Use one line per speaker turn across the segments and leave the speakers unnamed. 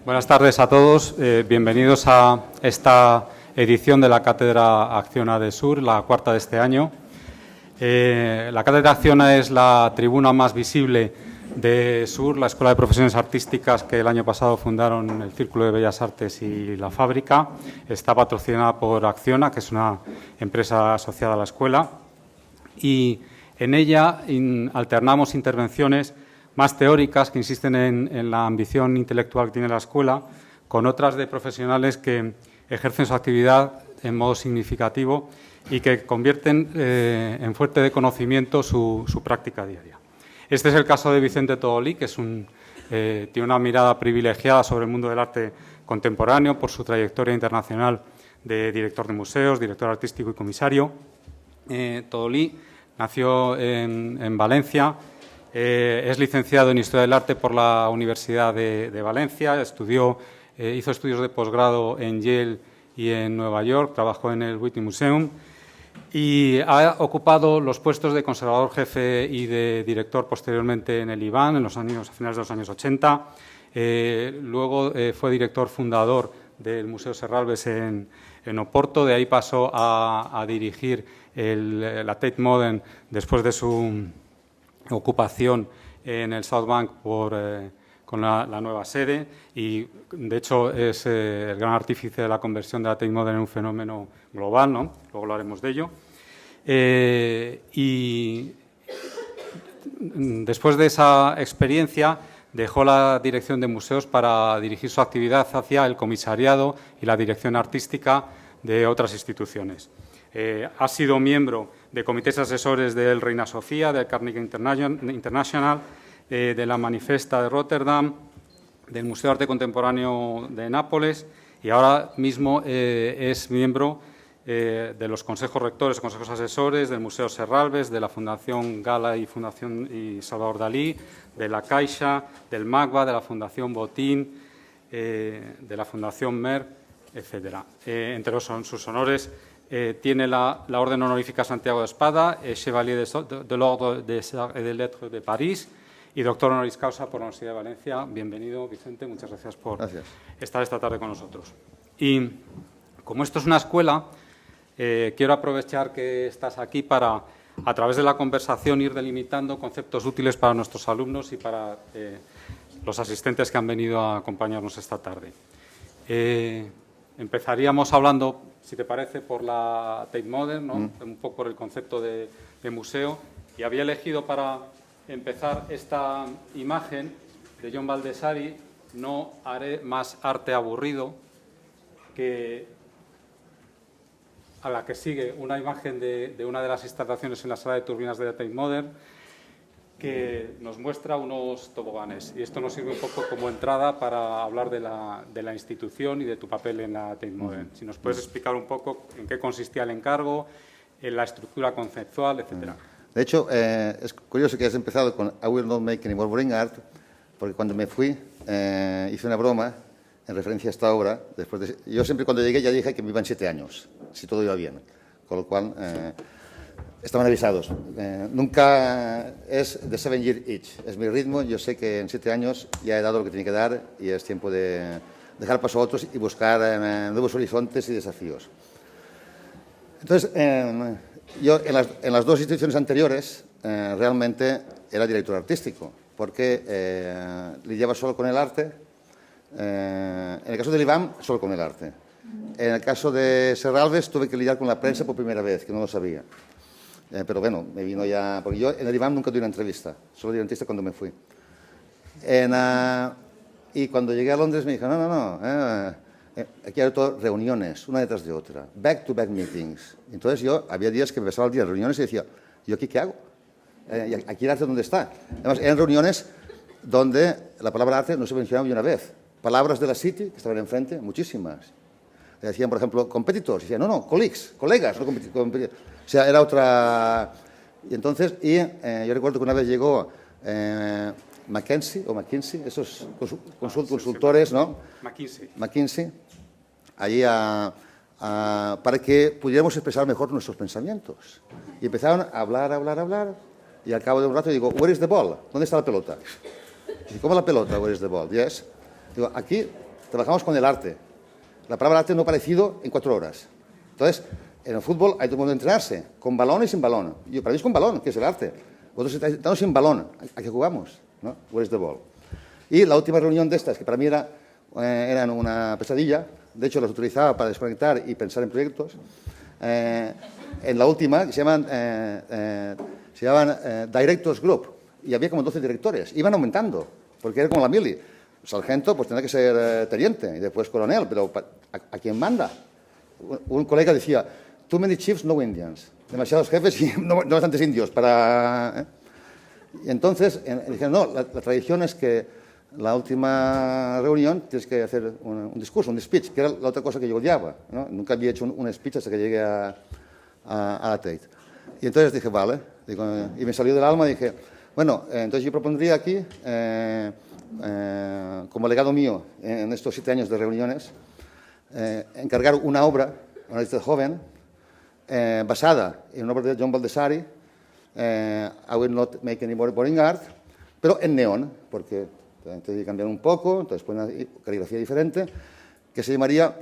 Buenas tardes a todos. Bienvenidos a esta edición de la Cátedra Acciona de Sur, la cuarta de este año. La Cátedra Acciona es la tribuna más visible de Sur, la Escuela de Profesiones Artísticas que el año pasado fundaron el Círculo de Bellas Artes y la Fábrica. Está patrocinada por Acciona, que es una empresa asociada a la escuela. Y en ella alternamos intervenciones más teóricas que insisten en la ambición intelectual que tiene la escuela, con otras de profesionales que ejercen su actividad en modo significativo y que convierten en fuente de conocimiento su práctica diaria. Este es el caso de Vicente Todolí, que tiene una mirada privilegiada sobre el mundo del arte contemporáneo por su trayectoria internacional de director de museos, director artístico y comisario. Todolí nació en Valencia. Es licenciado en Historia del Arte por la Universidad de Valencia, hizo estudios de posgrado en Yale y en Nueva York, trabajó en el Whitney Museum y ha ocupado los puestos de conservador jefe y de director posteriormente en el IBAN a finales de los años 80. Luego fue director fundador del Museo Serralves en Oporto, de ahí pasó a dirigir la Tate Modern después de su ocupación en el South Bank con la nueva sede y, de hecho, es el gran artífice de la conversión de la Tate Modern en un fenómeno global, ¿no? Luego hablaremos de ello. Y después de esa experiencia dejó la dirección de museos para dirigir su actividad hacia el comisariado y la dirección artística de otras instituciones. Ha sido miembro de comités asesores del Reina Sofía, del Carnegie International, de la Manifesta de Rotterdam, del Museo de Arte Contemporáneo de Nápoles y ahora mismo es miembro de los consejos rectores, consejos asesores del Museo Serralves, de la Fundación Gala y Salvador Dalí, de la Caixa, del MACBA, de la Fundación Botín, de la Fundación Merck, etcétera. Entre sus honores tiene la Orden Honorífica Santiago de Espada, Chevalier de l'Ordre des Arts et des Lettres de París y doctor honoris causa por la Universidad de Valencia. Bienvenido, Vicente. Muchas gracias por estar esta tarde con nosotros. Y como esto es una escuela, quiero aprovechar que estás aquí para, a través de la conversación, ir delimitando conceptos útiles para nuestros alumnos y para los asistentes que han venido a acompañarnos esta tarde. Empezaríamos hablando, si te parece, por la Tate Modern, ¿no? Un poco por el concepto de museo. Y había elegido para empezar esta imagen de John Baldessari. No haré más arte aburrido, a la que sigue una imagen de una de las instalaciones en la sala de turbinas de la Tate Modern, que nos muestra unos toboganes. Y esto nos sirve un poco como entrada para hablar de la institución y de tu papel en la Tate Modern. Si nos puedes explicar un poco en qué consistía el encargo, en la estructura conceptual, etcétera.
De hecho, es curioso que hayas empezado con I will not make any more boring art, porque cuando me fui hice una broma en referencia a esta obra. Yo siempre cuando llegué ya dije que me iban 7 años, si todo iba bien. Con lo cual estaban avisados. Nunca es de 7 years each. Es mi ritmo. Yo sé que en 7 años ya he dado lo que tenía que dar y es tiempo de dejar paso a otros y buscar nuevos horizontes y desafíos. Entonces, yo en las 2 instituciones anteriores realmente era director artístico, porque lidiaba solo con el arte. En el caso del IBAM, solo con el arte. En el caso de Serralves tuve que lidiar con la prensa por primera vez, que no lo sabía. Pero bueno, me vino ya... Porque yo en el IBAM nunca di una entrevista, solo di una entrevista cuando me fui. Y cuando llegué a Londres me dijeron, no, aquí hay todo reuniones, una detrás de otra, back-to-back meetings. Entonces yo, había días que me pasaba el día de reuniones y decía, ¿yo aquí qué hago? ¿Aquí el arte dónde está? Además, eran reuniones donde la palabra arte no se mencionaba ni una vez. Palabras de la City, que estaban enfrente, muchísimas. Decían, por ejemplo, competitors. Decían, no, colleagues, colegas, no competidores. O sea, era otra... Y entonces, yo recuerdo que una vez llegó McKinsey, esos consultores, ¿no? McKinsey, allí para que pudiéramos expresar mejor nuestros pensamientos. Y empezaron a hablar, y al cabo de un rato digo, where is the ball? ¿Dónde está la pelota? Dice, ¿cómo la pelota? Where is the ball? Yes. Digo, aquí trabajamos con el arte. La palabra arte no ha aparecido en 4 horas. Entonces, en el fútbol hay todo el mundo entrenarse, con balón y sin balón. Para mí es con balón, que es el arte. Vosotros estamos sin balón. ¿A qué jugamos? ¿No? Where's the ball? Y la última reunión de estas, que para mí eran una pesadilla, de hecho las utilizaba para desconectar y pensar en proyectos, en la última, que se llaman Directors Group, y había como 12 directores, iban aumentando, porque era como la mili. Sargento, pues tendrá que ser teniente, y después coronel, pero ¿a quién manda? Un colega decía, too many chiefs, no Indians, demasiados jefes y no bastantes indios para... Y entonces dijeron, no, la tradición es que la última reunión tienes que hacer un discurso, un speech, que era la otra cosa que yo odiaba, ¿no? Nunca había hecho un speech hasta que llegué a la Tate. Y entonces dije, vale, y me salió del alma y dije, bueno, entonces yo propondría aquí, como legado mío en estos 7 años de reuniones, encargar una obra, una lista joven, basada en una obra de John Baldessari, I Will Not Make Any More Boring Art, pero en neón, porque entonces cambiar un poco, entonces poner una caligrafía diferente, que se llamaría,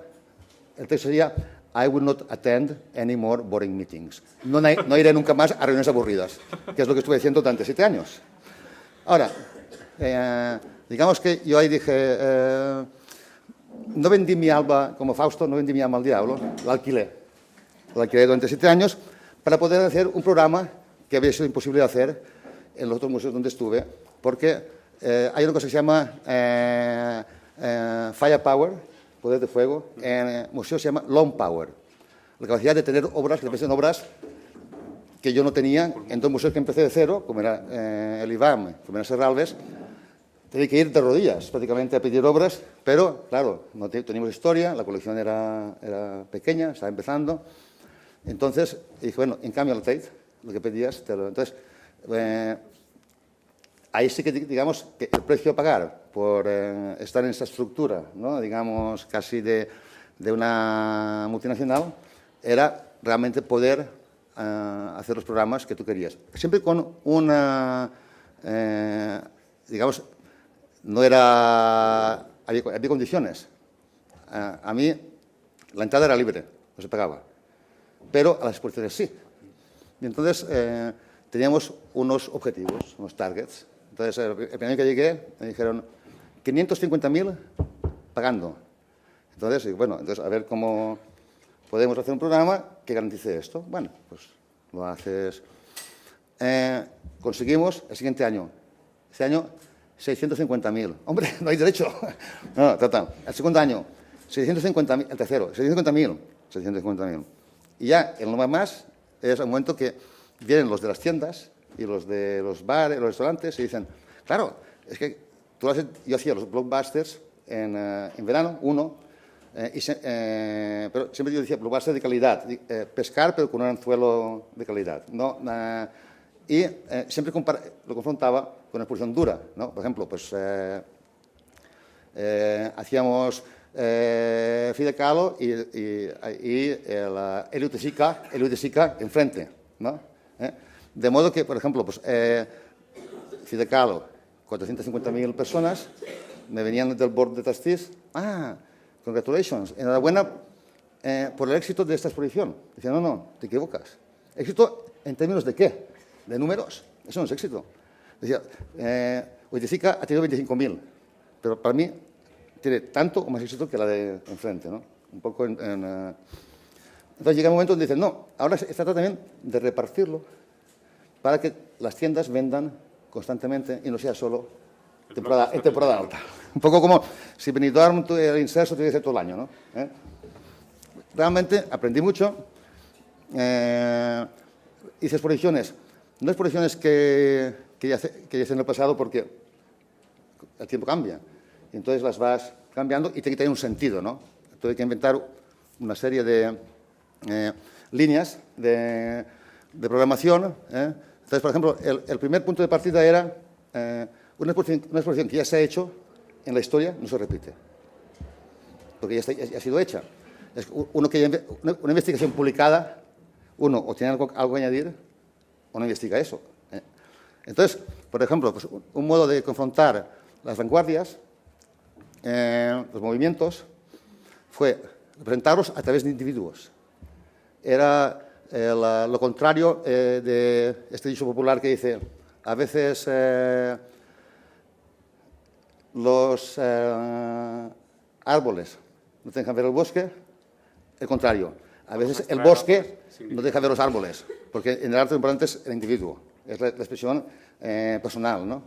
el texto sería I will not attend any more boring meetings. No iré nunca más a reuniones aburridas, que es lo que estuve diciendo durante 7 años. Ahora, digamos que yo ahí dije, no vendí mi alma como Fausto, no vendí mi alma al diablo, la alquilé. La alquilé durante 7 años para poder hacer un programa que había sido imposible de hacer en los otros museos donde estuve, porque hay una cosa que se llama firepower, poder de fuego. En el museo se llama long power, la capacidad de tener obras, que representan obras que yo no tenía en dos museos que empecé de cero, como era el IBAM, como era Serralves. Tenía que ir de rodillas prácticamente a pedir obras, pero claro, no teníamos historia, la colección era pequeña, estaba empezando. Entonces dije, bueno, en cambio la Tate, lo que pedías, entonces ahí sí que digamos que el precio a pagar por estar en esa estructura, ¿no? Digamos casi de una multinacional, era realmente poder hacer los programas que tú querías. Siempre con una, digamos, no era, había condiciones. A mí la entrada era libre, no se pagaba, pero a las exposiciones sí. Y entonces teníamos unos objetivos, unos targets. Entonces, el primer año que llegué, me dijeron 550.000 pagando. Entonces, bueno, a ver cómo podemos hacer un programa que garantice esto. Bueno, pues lo haces. Conseguimos el siguiente año. Este año, 650.000. Hombre, no hay derecho. No, total. El segundo año, 650.000. El tercero, 650.000. 650.000. Y ya, el no más es el momento que vienen los de las tiendas y los de los bares, los restaurantes, y dicen, claro, es que yo hacía los blockbusters en verano, pero siempre yo decía blockbuster de calidad, pescar pero con un anzuelo de calidad, ¿no? Y siempre lo confrontaba con exposición dura, ¿no? Por ejemplo, pues hacíamos Frida Kahlo y el Elio de Sica enfrente, ¿no? De modo que, por ejemplo, pues, Frida Kahlo, 450.000 personas, me venían del board de trustees, congratulations, enhorabuena por el éxito de esta exposición. Decía, no, te equivocas. ¿Éxito en términos de qué? ¿De números? Eso no es éxito. Decía, Huiticica ha tenido 25.000, pero para mí tiene tanto o más éxito que la de enfrente, ¿no? Un poco entonces llega un momento donde dicen, no, ahora se trata también de repartirlo para que las tiendas vendan constantemente y no sea solo en temporada alta. Un poco como si Benidorm, el inserso, tiene que ser todo el año, ¿no? Realmente aprendí mucho. Hice exposiciones, no exposiciones que hice en el pasado porque el tiempo cambia. Y entonces las vas cambiando y tiene que tener un sentido, ¿no? Entonces hay que inventar una serie de líneas de programación. Entonces, por ejemplo, el primer punto de partida era una exposición que ya se ha hecho en la historia, no se repite, porque ya ha sido hecha. Una investigación publicada, uno o tiene algo que añadir o no investiga eso. Entonces, por ejemplo, pues, un modo de confrontar las vanguardias los movimientos fue representarlos a través de individuos. Era lo contrario de este dicho popular que dice, a veces los árboles no te dejan ver el bosque, el contrario. A veces el bosque no deja ver los árboles, porque en el arte lo importante es el individuo, es la expresión personal, ¿no?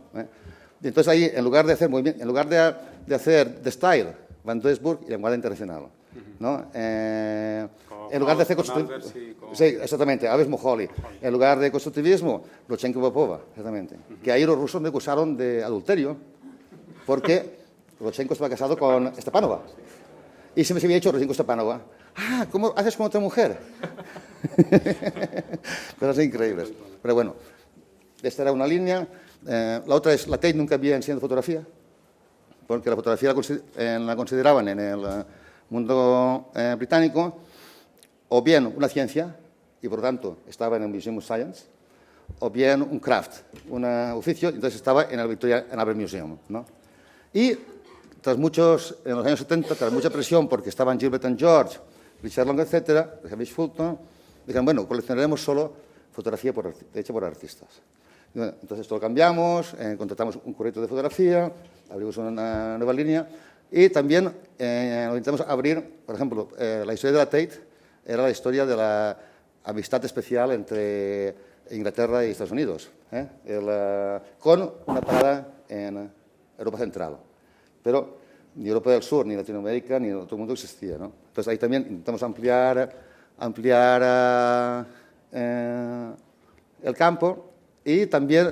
Y entonces ahí, en lugar de hacer movimiento, en lugar de hacer de style, Van Doesburg y la vanguardia internacional, ¿no? En lugar de hacer constructivismo, sí, exactamente, Aves Moholy. En lugar de constructivismo, Rodchenko y Popova, exactamente. Que ahí los rusos me acusaron de adulterio, porque Rodchenko estaba casado con Stepanova. Y siempre se había dicho Rodchenko Stepanova. Ah, ¿cómo haces con otra mujer? Cosas increíbles. Pero bueno, esta era una línea. La otra es, la Tate nunca había enseñado fotografía, porque la fotografía la consideraban en el mundo británico o bien una ciencia, y por lo tanto estaba en el Museum of Science, o bien un craft, un oficio, y entonces estaba en el Victoria and Albert Museum, ¿no? Y tras muchos, en los años 70, tras mucha presión, porque estaban Gilbert and George, Richard Long, etcétera, Hamish Fulton, dijeron, bueno, coleccionaremos solo fotografía hecha por artistas. Entonces esto lo cambiamos, contratamos un corrector de fotografía, abrimos una nueva línea y también lo intentamos abrir, por ejemplo, la historia de la Tate era la historia de la amistad especial entre Inglaterra y Estados Unidos, con una parada en Europa Central. Pero ni Europa del Sur, ni Latinoamérica, ni todo el mundo existía, ¿no? Entonces ahí también intentamos ampliar el campo y también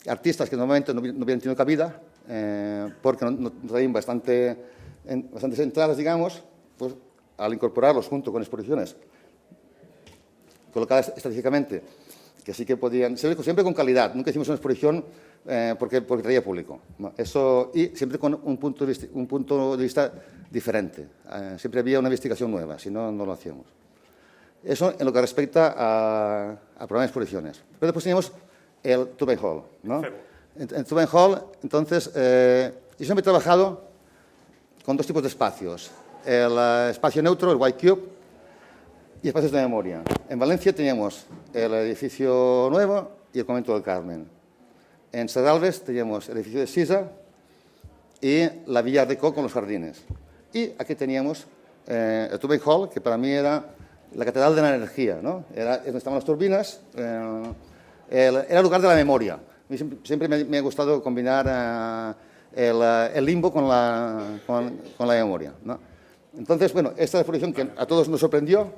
artistas que normalmente no hubieran tenido cabida, porque no traían bastantes entradas, digamos, pues al incorporarlos junto con exposiciones colocadas estratégicamente, que sí que podían, siempre con calidad, nunca hicimos una exposición porque traía público, ¿no? Eso, y siempre con un punto de vista diferente, siempre había una investigación nueva, si no, no lo hacíamos. Eso en lo que respecta a programas de exposiciones. Pero después teníamos el Turbine Hall, ¿no? En Turbine Hall, entonces, yo siempre he trabajado con dos tipos de espacios. El espacio neutro, el White Cube, y espacios de memoria. En Valencia teníamos el edificio nuevo y el convento del Carmen. En Serralves teníamos el edificio de Sisa y la Villa Rico con los jardines. Y aquí teníamos el Turbine Hall, que para mí era la catedral de la energía, ¿no? Era donde estaban las turbinas, era el lugar de la memoria. A mí siempre me ha gustado combinar el limbo con la memoria, ¿no? Entonces, bueno, esta exposición que a todos nos sorprendió,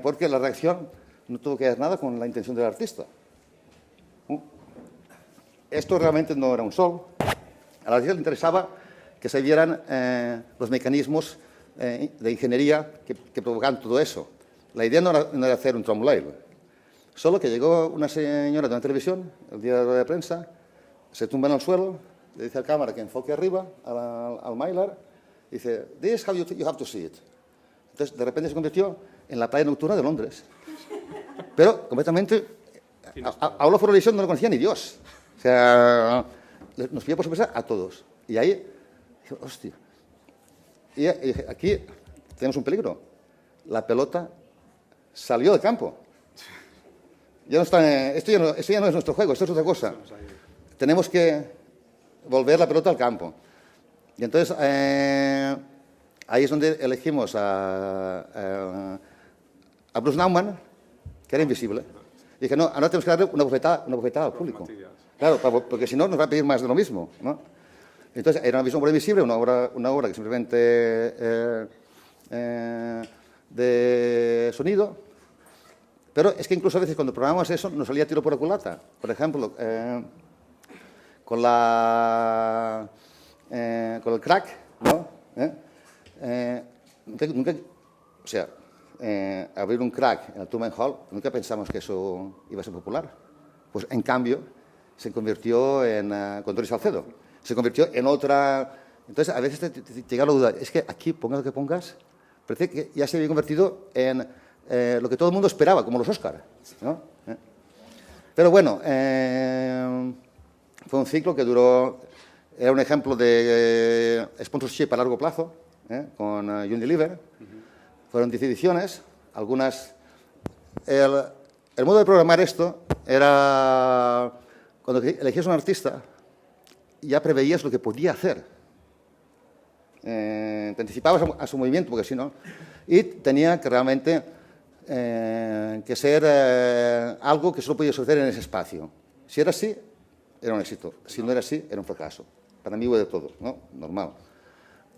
porque la reacción no tuvo que ver nada con la intención del artista. Esto realmente no era un sol. A la artista le interesaba que se vieran los mecanismos de ingeniería que provocaban todo eso. La idea no era hacer un tromboleil, solo que llegó una señora de una televisión, el día de la rueda de prensa, se tumba en el suelo, le dice al cámara que enfoque arriba, al Mylar, y dice, "This is how you have to see it". Entonces, de repente se convirtió en la playa nocturna de Londres. Pero completamente, a Olaf Eurovisión no lo conocía ni Dios. O sea, nos pilló por sorpresa a todos. Y ahí, dije, hostia. Y aquí tenemos un peligro. La pelota salió del campo. Ya no está, esto ya no es nuestro juego, esto es otra cosa. Tenemos que volver la pelota al campo. Y entonces, ahí es donde elegimos a Bruce Nauman, que era invisible. Y dije, no, ahora tenemos que darle una bofetada al público. Claro, porque si no nos va a pedir más de lo mismo, ¿no? Entonces, era una visión por invisible, una obra que simplemente de sonido. Pero es que incluso a veces cuando programamos eso nos salía tiro por la culata. Por ejemplo, con el crack, ¿no? Nunca, o sea, abrir un crack en el Turbine Hall, nunca pensamos que eso iba a ser popular. Pues en cambio se convirtió con Doris Salcedo, se convirtió en otra. Entonces a veces te llega la duda, es que aquí pongas lo que pongas, parece que ya se había convertido en lo que todo el mundo esperaba, como los Oscar, ¿no? Pero bueno, fue un ciclo que duró Era un ejemplo de sponsorship a largo plazo, con Unilever. Fueron 10 ediciones, algunas... El modo de programar esto era, cuando elegías un artista, ya preveías lo que podía hacer. Te anticipabas a su movimiento, porque si no... Y tenía que realmente que ser algo que solo podía suceder en ese espacio. Si era así, era un éxito. Si no era así, era un fracaso. Para mí hubo de todo, ¿no? Normal.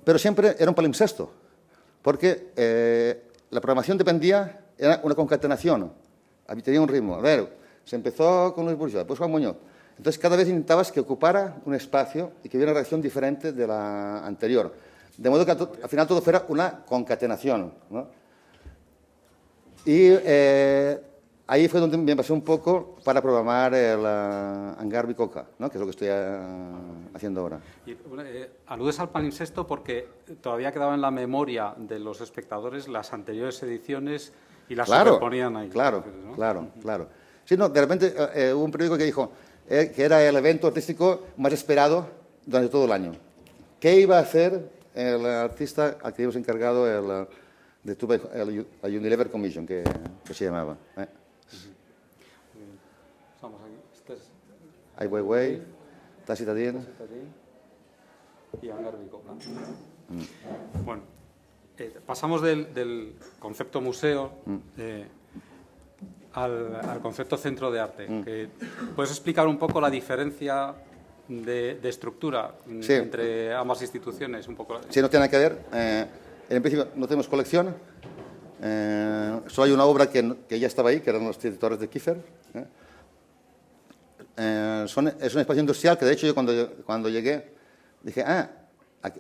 Pero siempre era un palimpsesto, porque la programación dependía, era una concatenación, tenía un ritmo. A ver, se empezó con Luis Bourgeois, después Juan Muñoz. Entonces, cada vez intentabas que ocupara un espacio y que hubiera una reacción diferente de la anterior. De modo que al final todo fuera una concatenación, ¿no? Y ahí fue donde me pasé un poco para programar el Hangar Bicoca, ¿no? Que es lo que estoy haciendo ahora.
Y, aludes al palimpsesto porque todavía quedaba en la memoria de los espectadores las anteriores ediciones y las superponían ahí.
Claro. Sí, no, de repente hubo un periódico que dijo que era el evento artístico más esperado durante todo el año. ¿Qué iba a hacer el artista al que habíamos encargado el Unilever Commission, que se llamaba?
Estamos aquí. Este es
Ai Weiwei, Tacitadín
y Hangar Bicoca. Bueno, pasamos del concepto museo al concepto centro de arte. ¿Puedes explicar un poco la diferencia de estructura entre ambas instituciones? Un poco.
Sí, no tiene nada que ver. En principio no tenemos colección. Solo hay una obra que ya estaba ahí, que eran los editores de Kiefer. Es un espacio industrial que, de hecho, yo cuando llegué dije,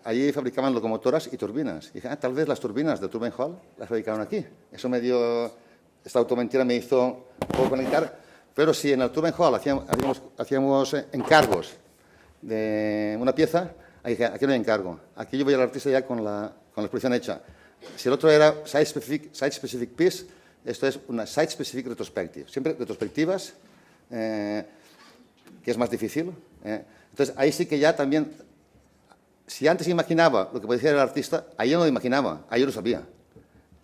allí fabricaban locomotoras y turbinas. Y dije, tal vez las turbinas de Turbine Hall las fabricaron aquí. Eso me dio, esta automentira me hizo un poco conectar. Pero si en el Turbine Hall hacíamos encargos de una pieza, ahí dije, aquí no hay encargo. Aquí yo voy al artista ya con la exposición hecha. Si el otro era site-specific piece, esto es una site-specific retrospective. Siempre retrospectivas, que es más difícil. Entonces, ahí sí que ya también, si antes imaginaba lo que podía hacer el artista, ahí yo no lo imaginaba, ahí yo lo sabía.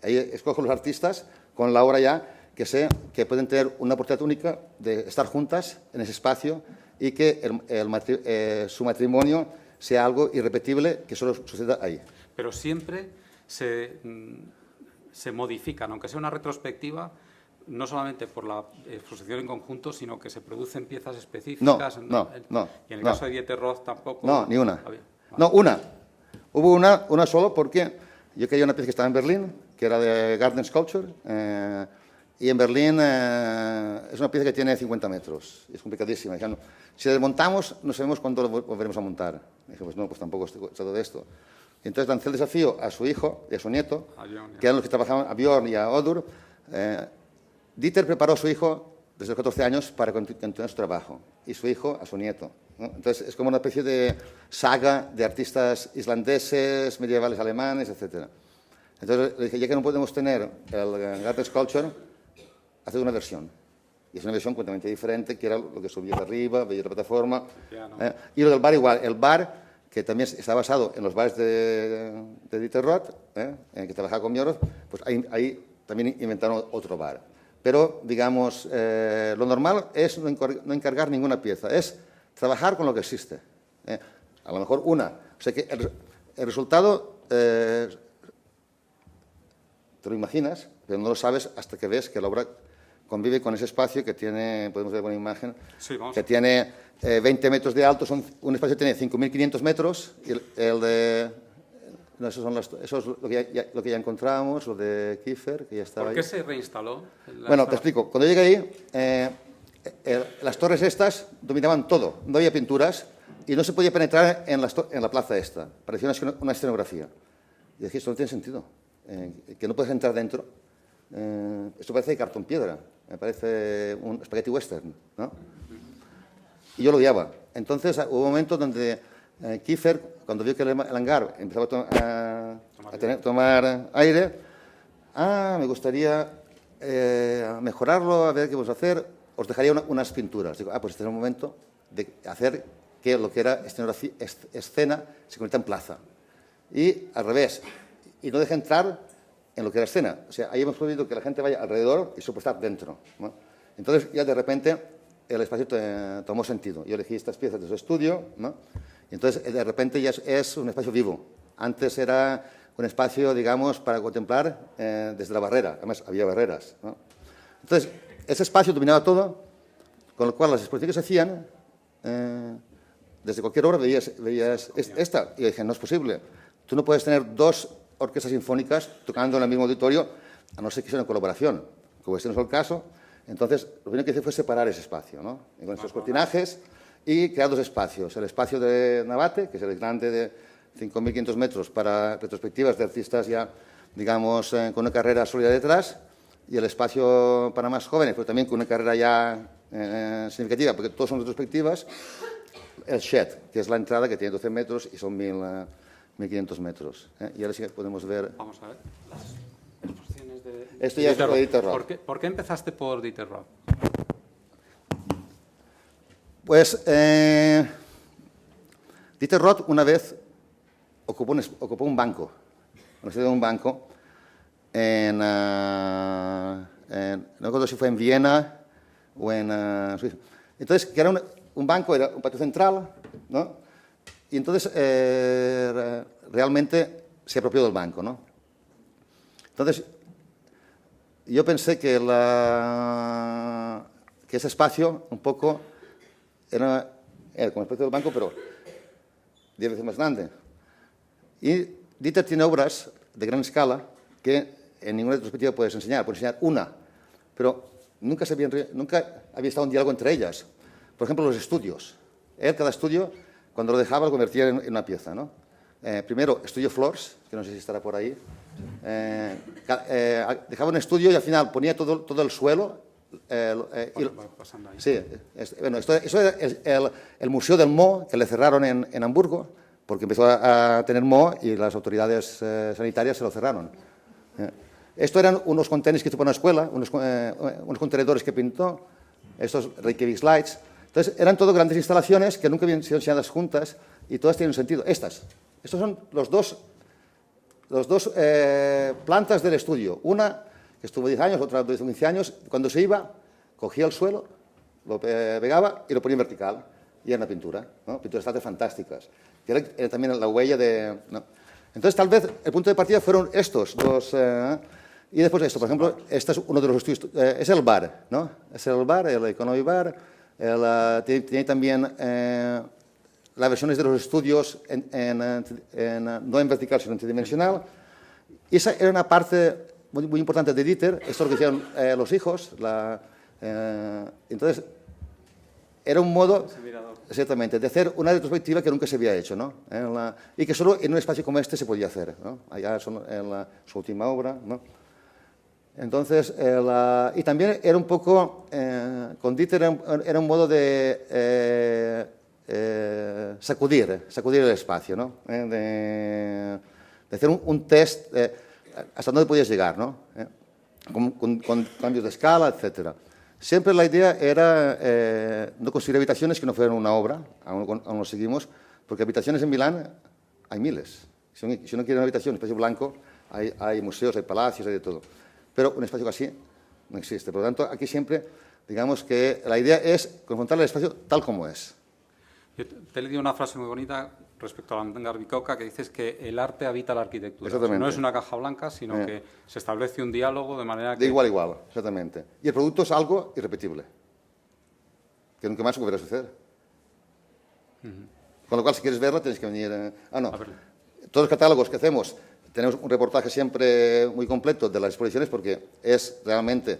Ahí escojo los artistas con la obra ya que sé que pueden tener una oportunidad única de estar juntas en ese espacio y que su matrimonio sea algo irrepetible que solo suceda ahí.
Pero siempre se modifican, aunque sea una retrospectiva, no solamente por la exposición en conjunto, sino que se producen piezas específicas.
No.
Y en el caso de Dieter Roth tampoco.
No, ni una. No, una. Hubo una solo porque yo quería una pieza que estaba en Berlín, que era de Garden Sculpture, y en Berlín es una pieza que tiene 50 metros, es complicadísima. Dijeron, si la desmontamos, no sabemos cuándo lo volveremos a montar. Dije, pues no, pues tampoco es todo de esto. Y entonces lancé el desafío a su hijo y a su nieto, que eran los que trabajaban, a Björn y a Odur. Dieter preparó a su hijo desde los 14 años para continuar su trabajo, y su hijo a su nieto, ¿no? Entonces es como una especie de saga de artistas islandeses, medievales alemanes, etc. Entonces le dije, ya que no podemos tener el Garden Sculpture, haced una versión. Y es una versión completamente diferente, que era lo que subía de arriba, veía la plataforma. Y lo del bar igual. El bar, que también está basado en los bares de Dieter Roth, que trabajaba con Björn, pues ahí también inventaron otro bar. Pero, digamos, lo normal es no encargar ninguna pieza, es trabajar con lo que existe. A lo mejor una. O sea que el resultado te lo imaginas, pero no lo sabes hasta que ves que la obra convive con ese espacio que tiene, podemos ver una imagen, que tiene 20 metros de alto, un espacio que tiene 5.500 metros, y el de... No, eso es lo que ya encontramos, lo de Kiefer, que ya estaba ahí.
¿Por qué se reinstaló?
Bueno, te explico. Cuando llegué ahí, las torres estas dominaban todo. No había pinturas y no se podía penetrar en la plaza esta. Parecía una escenografía. Y dije, esto no tiene sentido. Que no puedes entrar dentro. Esto parece cartón piedra. Me parece un spaghetti western, ¿no? Y yo lo odiaba. Entonces hubo un momento donde Kiefer, cuando vio que el hangar empezaba a tomar aire, me gustaría mejorarlo, a ver qué vamos a hacer, os dejaría unas pinturas. Digo, pues este es el momento de hacer que lo que era escena se convierte en plaza. Y al revés, y no deja entrar en lo que era escena. O sea, ahí hemos prohibido que la gente vaya alrededor y eso puede estar dentro, ¿no? Entonces ya de repente el espacio tomó sentido. Yo elegí estas piezas de su estudio, ¿no? Y entonces de repente ya es un espacio vivo. Antes era un espacio, digamos, para contemplar desde la barrera. Además, había barreras, ¿no? Entonces, ese espacio dominaba todo, con lo cual las exposiciones que se hacían, desde cualquier obra veías esta. Y dije, no es posible. Tú no puedes tener dos orquestas sinfónicas tocando en el mismo auditorio, a no ser que sea una colaboración. Como este no es el caso, entonces lo primero que hice fue separar ese espacio, ¿no? Y con estos cortinajes y crear dos espacios. El espacio de Navate, que es el grande de 5.500 metros para retrospectivas de artistas ya, digamos, con una carrera sólida detrás, y el espacio para más jóvenes, pero también con una carrera ya significativa, porque todos son retrospectivas, el Shed, que es la entrada que tiene 12 metros y son 1.500 metros. Y ahora sí que podemos ver...
Vamos a ver las exposiciones de...
Esto ya es de Dieter Roth.
¿Por qué empezaste por Dieter Roth?
Pues Dieter Roth una vez ocupó un banco, no recuerdo si fue en Viena o en Suiza. Entonces, que era un banco, era un patio central, ¿no? Y entonces realmente se apropió del banco, ¿no? Entonces, yo pensé que ese espacio un poco era como el espacio del banco, pero 10 veces más grande. Y Dieter tiene obras de gran escala que en ninguna retrospectiva puedes enseñar. Puedes enseñar una, pero nunca había estado un diálogo entre ellas. Por ejemplo, los estudios. Él, cada estudio, cuando lo dejaba, lo convertía en una pieza, ¿no? Primero, estudio Floors, que no sé si estará por ahí. Dejaba un estudio y al final ponía todo el suelo. Sí, bueno, eso era el Museo del Moho, que le cerraron en Hamburgo, porque empezó a tener moho y las autoridades sanitarias se lo cerraron. Esto eran unos contenedores que hizo para una escuela, unos contenedores que pintó, estos Reykjavik Lights. Entonces, eran todo grandes instalaciones que nunca habían sido enseñadas juntas y todas tienen sentido. Estos son los dos plantas del estudio. Una que estuvo 10 años, otra 15 años. Cuando se iba, cogía el suelo, lo pegaba y lo ponía en vertical. Y era una pintura, ¿no? Pinturas fantásticas. Que era también la huella de... ¿no? Entonces, tal vez el punto de partida fueron estos dos. Y después esto, por ejemplo, este es uno de los estudios. Es el bar, ¿no? Es el bar, el Economy Bar. Tiene también las versiones de los estudios no en vertical, sino en tridimensional. Y esa era una parte muy importante de Dieter. Esto es lo que hicieron los hijos. Entonces, era un modo, exactamente, de hacer una retrospectiva que nunca se había hecho, ¿no? Y que solo en un espacio como este se podía hacer, ¿no? Allá en su última obra, ¿no? Entonces, y también era un poco, con Dieter era un modo de sacudir el espacio, ¿no? De hacer un test hasta dónde podías llegar, ¿no? Con cambios de escala, etcétera. Siempre la idea era no construir habitaciones que no fueran una obra, aún lo seguimos, porque habitaciones en Milán hay miles. Si uno quiere una habitación, un espacio blanco, hay museos, hay palacios, hay de todo. Pero un espacio así no existe. Por lo tanto, aquí siempre, digamos que la idea es confrontar el espacio tal como es.
Yo te he leído una frase muy bonita respecto a la manga Bicocca que dices que el arte habita la arquitectura.
Exactamente.
No es una caja blanca, sino que se establece un diálogo de manera que...
De igual a igual, exactamente. Y el producto es algo irrepetible, que nunca más volverá a suceder. Con lo cual, si quieres verlo, tienes que venir... Todos los catálogos que hacemos, tenemos un reportaje siempre muy completo de las exposiciones porque es realmente...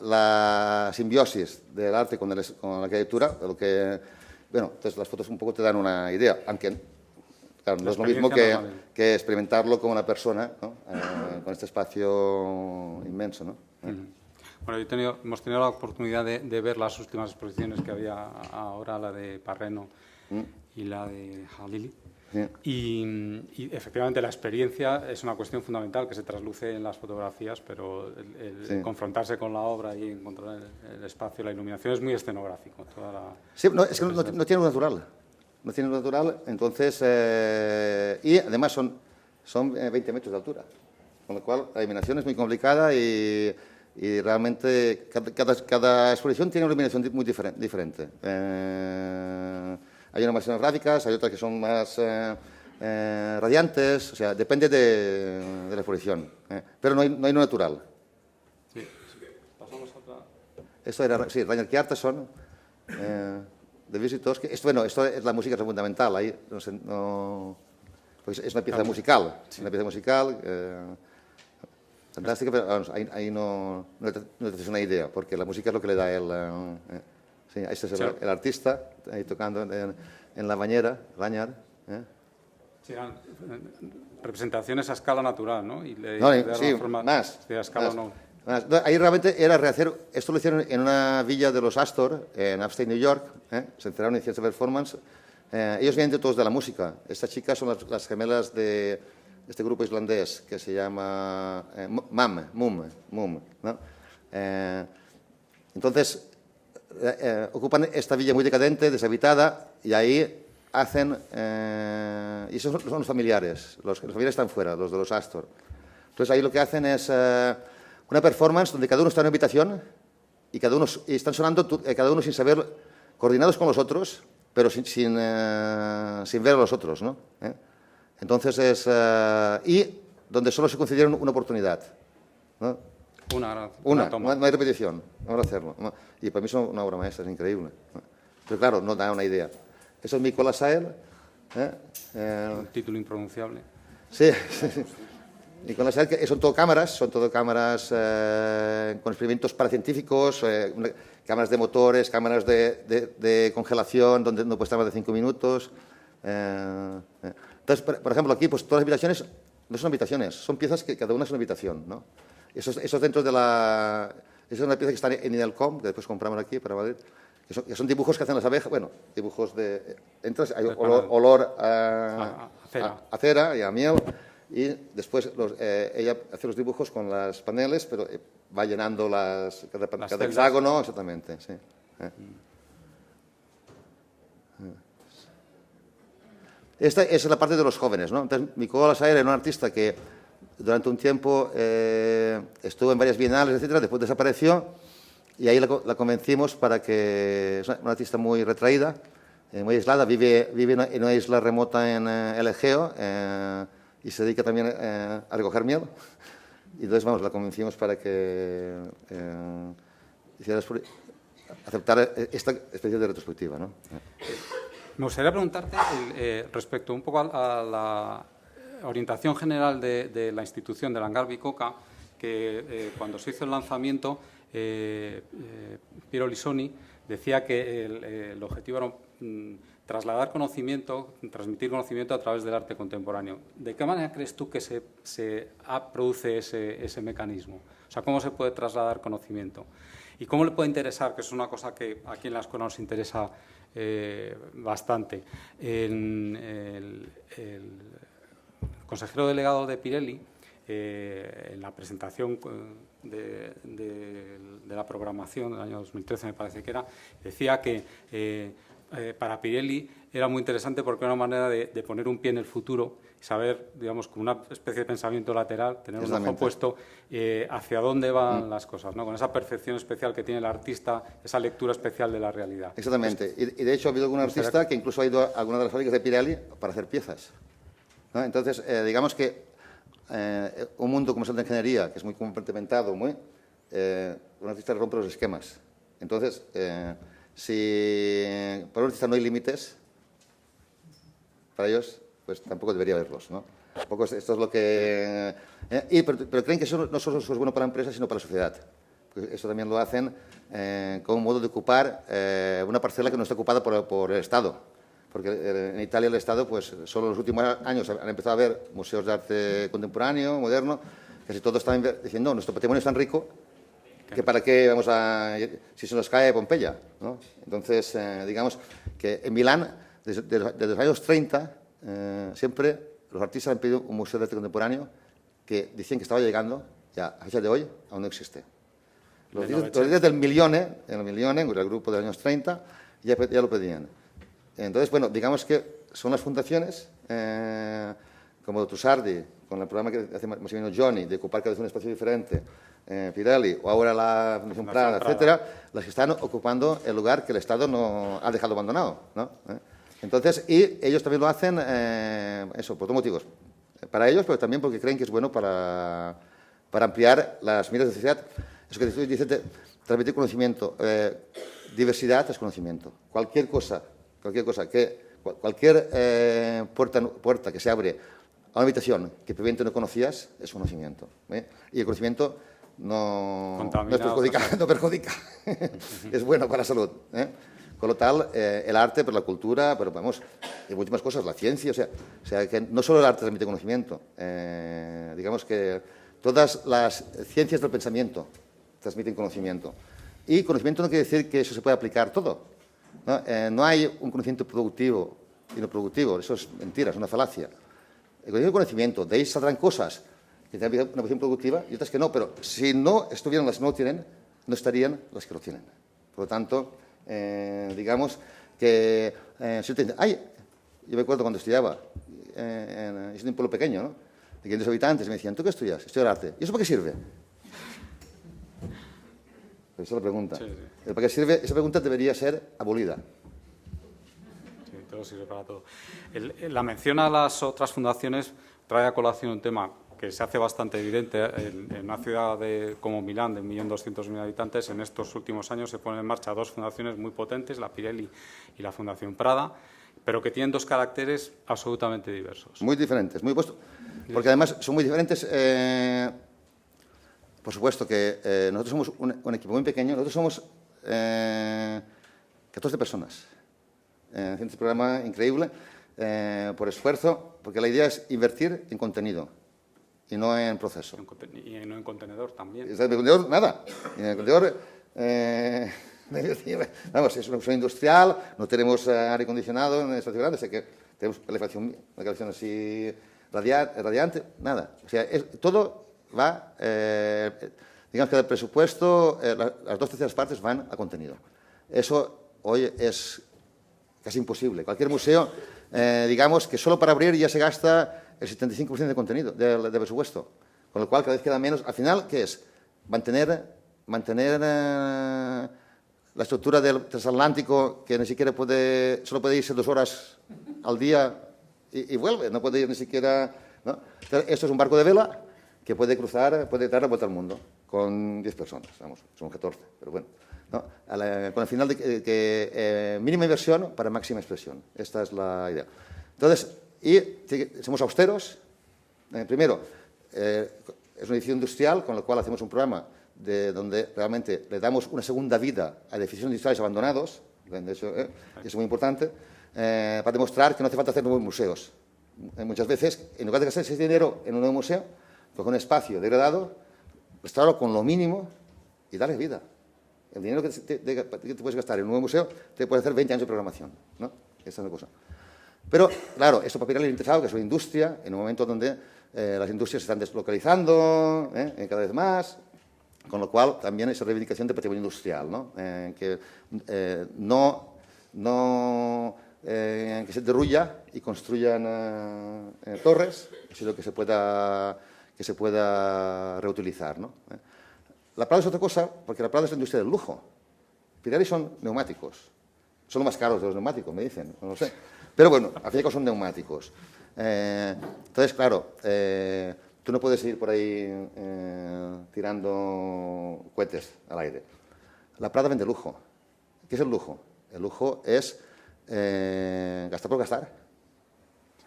la simbiosis del arte con la arquitectura, lo que... Bueno, entonces las fotos un poco te dan una idea, aunque claro, no es lo mismo que experimentarlo como una persona, ¿no? Con este espacio inmenso, ¿no?
Bueno, hemos tenido la oportunidad de ver las últimas exposiciones que había ahora, la de Parreno y la de Halili.
Sí.
Y efectivamente la experiencia es una cuestión fundamental que se trasluce en las fotografías, pero el confrontarse con la obra y encontrar el espacio, la iluminación es muy escenográfico.
Sí, no, es que no tiene luz natural. No tiene luz natural, entonces... y además son 20 metros de altura, con lo cual la iluminación es muy complicada y realmente cada exposición tiene una iluminación muy diferente. Hay unas más escenográficas, hay otras que son más radiantes, o sea, depende de la exposición. Pero no hay luz natural.
Sí. Pasamos a otra.
Esto era, sí, Rainer Kjartason, de Visitors. Esto es la música fundamental, ahí pues es una pieza musical, una pieza musical fantástica, pero vamos, ahí no te haces una idea, porque la música es lo que le da sí, este es el artista, ahí tocando en la bañera, Ragnar.
Sí, eran representaciones a escala natural, ¿no? Y
sí, más.
Sí, a escala no.
Ahí realmente era rehacer, esto lo hicieron en una villa de los Astor, en Upstate New York, se enteraron y hicieron esta performance. Ellos vienen de todos de la música. Estas chicas son las gemelas de este grupo islandés que se llama Mum, ¿no? Entonces, ocupan esta villa muy decadente, deshabitada, y ahí hacen... y esos son los familiares, los familiares están fuera, los de los Astor. Entonces ahí lo que hacen es una performance donde cada uno está en una habitación y están sonando cada uno sin saber, coordinados con los otros, pero sin ver a los otros, ¿no? Entonces es... y donde solo se concedieron una oportunidad, ¿no? Una toma. No hay repetición, vamos a hacerlo. Y para mí es una obra maestra, es increíble. Pero claro, no da una idea. Eso es Mykola Sael.
Un título impronunciable.
Sí. Mykola Sael, que son todo cámaras con experimentos paracientíficos, cámaras de motores, cámaras de congelación, donde no puede estar más de 5 minutos. Entonces, por ejemplo, aquí, pues todas las habitaciones no son habitaciones, son piezas que cada una es una habitación, ¿no? Eso dentro de la... Esa es una pieza que está en Inelcom, que después compramos aquí para Madrid, que son dibujos que hacen las abejas, bueno, dibujos de... Entras, hay olor a cera y a miel, y después ella hace los dibujos con las paneles, pero va llenando cada hexágono, exactamente, sí. Esta es la parte de los jóvenes, ¿no? Entonces, Mykola Sael era un artista que durante un tiempo estuvo en varias bienales, etcétera, después desapareció y ahí la convencimos para que... Es una artista muy retraída, muy aislada, vive en una isla remota en el Egeo y se dedica también a recoger miel. Y entonces, vamos, la convencimos para que aceptara esta especie de retrospectiva, ¿no?
Me gustaría preguntarte respecto un poco a la orientación general de la institución de Langar Bicocca, que cuando se hizo el lanzamiento, Piero Lisoni decía que el objetivo era trasladar conocimiento, transmitir conocimiento a través del arte contemporáneo. ¿De qué manera crees tú que se produce ese mecanismo? O sea, ¿cómo se puede trasladar conocimiento? ¿Y cómo le puede interesar, que es una cosa que aquí en la escuela nos interesa bastante? El consejero delegado de Pirelli, en la presentación de la programación del año 2013, me parece que era, decía que para Pirelli era muy interesante porque era una manera de poner un pie en el futuro, saber, digamos, con una especie de pensamiento lateral, tener un ojo puesto hacia dónde van las cosas, ¿no? Con esa percepción especial que tiene el artista, esa lectura especial de la realidad.
Exactamente. Y de hecho ha habido algún artista que incluso ha ido a alguna de las fábricas de Pirelli para hacer piezas, ¿no? Entonces, digamos que un mundo como es el de ingeniería, que es muy compartimentado, un artista rompe los esquemas. Entonces, si para un artista no hay límites, para ellos pues tampoco debería haberlos, ¿no? Tampoco esto es lo que... pero creen que eso no solo es bueno para la empresa, sino para la sociedad. Porque eso también lo hacen como un modo de ocupar una parcela que no está ocupada por el Estado. Porque en Italia el Estado, pues solo en los últimos años han empezado a haber museos de arte contemporáneo, moderno, casi todos están diciendo, no, nuestro patrimonio es tan rico que para qué vamos a... si se nos cae Pompeya, ¿no? Entonces, digamos que en Milán, desde los años 30, siempre los artistas han pedido un museo de arte contemporáneo que decían que estaba llegando, ya a fecha de hoy aún no existe. Los días del Milione, en el grupo de los años 30, ya lo pedían. Entonces, bueno, digamos que son las fundaciones, como Tusardi, con el programa que hace Massimiliano Gioni, de ocupar cada vez un espacio diferente, Pirelli, o ahora la Fundación Prada, etcétera, las que están ocupando el lugar que el Estado no ha dejado abandonado, ¿no? Entonces, y ellos también lo hacen, eso, por dos motivos. Para ellos, pero también porque creen que es bueno para ampliar las miras de sociedad. Eso que estoy diciendo, transmitir conocimiento. Diversidad es conocimiento. Cualquier cosa, cualquier puerta que se abre a una habitación que previamente no conocías es conocimiento. Y el conocimiento no perjudica. Es bueno para la salud. Con lo tal, el arte, pero la cultura, pero vamos, y muchas cosas, la ciencia, o sea, que no solo el arte transmite conocimiento, digamos que todas las ciencias del pensamiento transmiten conocimiento. Y conocimiento no quiere decir que eso se pueda aplicar todo, ¿no? No hay un conocimiento productivo y no productivo, eso es mentira, es una falacia. El conocimiento, de ahí saldrán cosas que tienen una posición productiva y otras que no, pero si no estuvieran las que no lo tienen, no estarían las que lo tienen. Por lo tanto, digamos que si te dicen, yo me acuerdo cuando estudiaba en un pueblo pequeño, ¿no? De 500 habitantes, y me decían, ¿tú qué estudias? Estudio arte. ¿Y eso para qué sirve? Esa es la pregunta. Sí. ¿Para qué sirve? Esa pregunta debería ser abolida.
Sí, todo sirve para todo. La mención a las otras fundaciones trae a colación un tema que se hace bastante evidente en una ciudad como Milán, de 1.200.000 habitantes. En estos últimos años se ponen en marcha dos fundaciones muy potentes, la Pirelli y la Fundación Prada, pero que tienen dos caracteres absolutamente diversos.
Muy diferentes, muy opuestos. Porque además son muy diferentes. Por supuesto que nosotros somos un equipo muy pequeño, nosotros somos 14 personas. Haciendo este programa increíble, por esfuerzo, porque la idea es invertir en contenido y no en proceso.
Y no en contenedor también.
En contenedor, nada. En el contenedor, vamos, es una cuestión industrial, no tenemos aire acondicionado en el espacio grande, o sea que tenemos calefacción así radiante, nada. O sea, todo va, digamos que del presupuesto, las 2/3 partes van a contenido. Eso hoy es casi imposible. Cualquier museo, digamos que solo para abrir ya se gasta el 75% de contenido, de presupuesto. Con lo cual cada vez queda menos. Al final, ¿qué es? Mantener la estructura del transatlántico, que ni siquiera solo puede irse 2 horas al día y vuelve, no puede ir ni siquiera, ¿no? Entonces, esto es un barco de vela que puede cruzar, puede dar la vuelta al mundo con 10 personas, vamos, son 14, pero bueno, ¿no? Con el final de que mínima inversión para máxima expresión. Esta es la idea. Entonces, somos austeros. Primero, es una edición industrial, con lo cual hacemos un programa donde realmente le damos una segunda vida a edificios industriales abandonados, de hecho, es muy importante, para demostrar que no hace falta hacer nuevos museos. Muchas veces, en lugar de gastar ese dinero en un nuevo museo, coge un espacio degradado, restaurarlo con lo mínimo y darle vida. El dinero que te puedes gastar en un nuevo museo te puede hacer 20 años de programación, ¿no? Esta es una cosa. Pero, claro, esto para Pirelli interesado, que es una industria, en un momento donde las industrias se están deslocalizando cada vez más, con lo cual también esa reivindicación de patrimonio industrial, ¿no? Que se derruya y construyan torres, sino que se pueda reutilizar, ¿no? La Prada es otra cosa, porque la Prada es la industria del lujo. Pirelli son neumáticos. Son los más caros de los neumáticos, me dicen, no lo sé. Pero bueno, al fin y al cabo son neumáticos. Entonces, claro, tú no puedes ir por ahí tirando cohetes al aire. La Prada vende lujo. ¿Qué es el lujo? El lujo es gastar por gastar.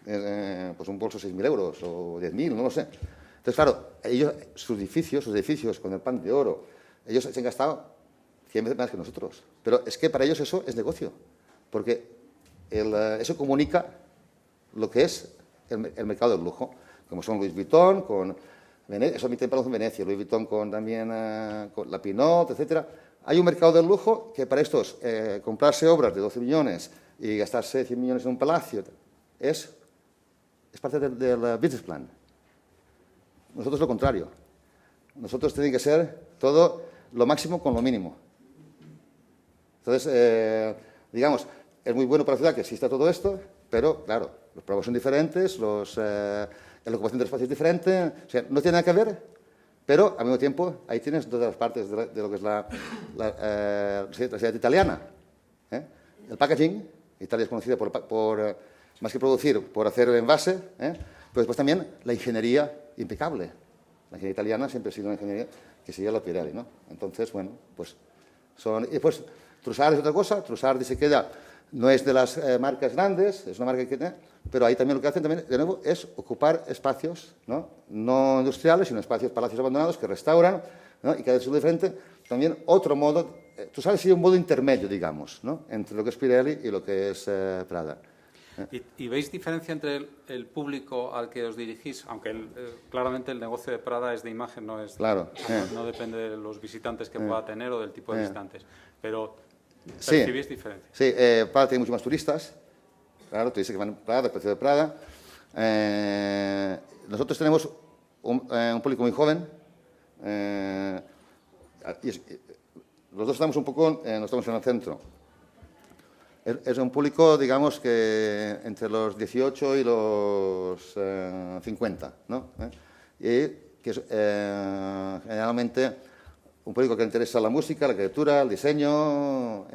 Pues un bolso 6.000 euros o 10.000, no lo sé. Entonces, claro, sus edificios con el pan de oro, ellos se han gastado 100 veces más que nosotros. Pero es que para ellos eso es negocio, porque eso comunica lo que es el mercado del lujo, como son Louis Vuitton, con eso mi templo en Venecia, Louis Vuitton con la Pinot, etcétera. Hay un mercado del lujo que para estos comprarse obras de 12 millones y gastarse 100 millones en un palacio es es parte del business plan. Nosotros lo contrario. Nosotros tiene que ser todo lo máximo con lo mínimo. Entonces, digamos, es muy bueno para la ciudad que exista todo esto, pero, claro, los problemas son diferentes, la ocupación del espacio es diferente, o sea, no tiene nada que ver, pero al mismo tiempo ahí tienes todas las partes de lo que es la ciudad italiana. El packaging, Italia es conocida por más que producir, por hacer el envase, pero después también la ingeniería impecable. La ingeniería italiana siempre ha sido una ingeniería que seguía la Pirelli, ¿no? Entonces, bueno, pues son... Y después, Trussardi es otra cosa. Trussardi se queda... No es de las marcas grandes, es una marca que tiene... Pero ahí también lo que hacen también, de nuevo, es ocupar espacios, no industriales, sino espacios, palacios abandonados que restauran, ¿no? Y cada vez es diferente. También otro modo... Trussardi sería un modo intermedio, digamos, ¿no? Entre lo que es Pirelli y lo que es Prada.
¿Y veis diferencia entre el público al que os dirigís? Aunque claramente el negocio de Prada es de imagen, no es,
claro,
no depende de los visitantes que pueda tener o del tipo de visitantes. Pero
sí,
¿percibís diferencia?
Sí, Prada tiene muchos más turistas. Claro, turistas que van a Prada, el precio de Prada. Nosotros tenemos un público muy joven. Los dos estamos un poco, no estamos en el centro. Es un público, digamos, que entre los 18 y los 50, ¿no? Y que es generalmente un público que le interesa la música, la arquitectura, el diseño,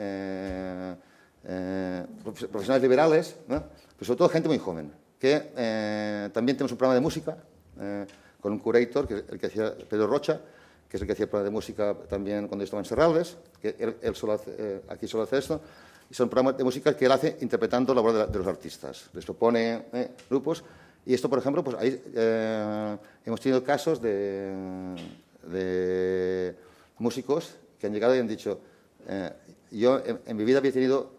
profesionales liberales, ¿no? Pero sobre todo gente muy joven, que también tenemos un programa de música con un curator, que es el que hacía Pedro Rocha, que es el que hacía el programa de música también cuando yo estaba en Serralves, que él solo hace, aquí solo hace esto. Y son programas de música que él hace interpretando la obra de los artistas. Les propone grupos. Y esto, por ejemplo, pues ahí hemos tenido casos de músicos que han llegado y han dicho, yo en mi vida había tenido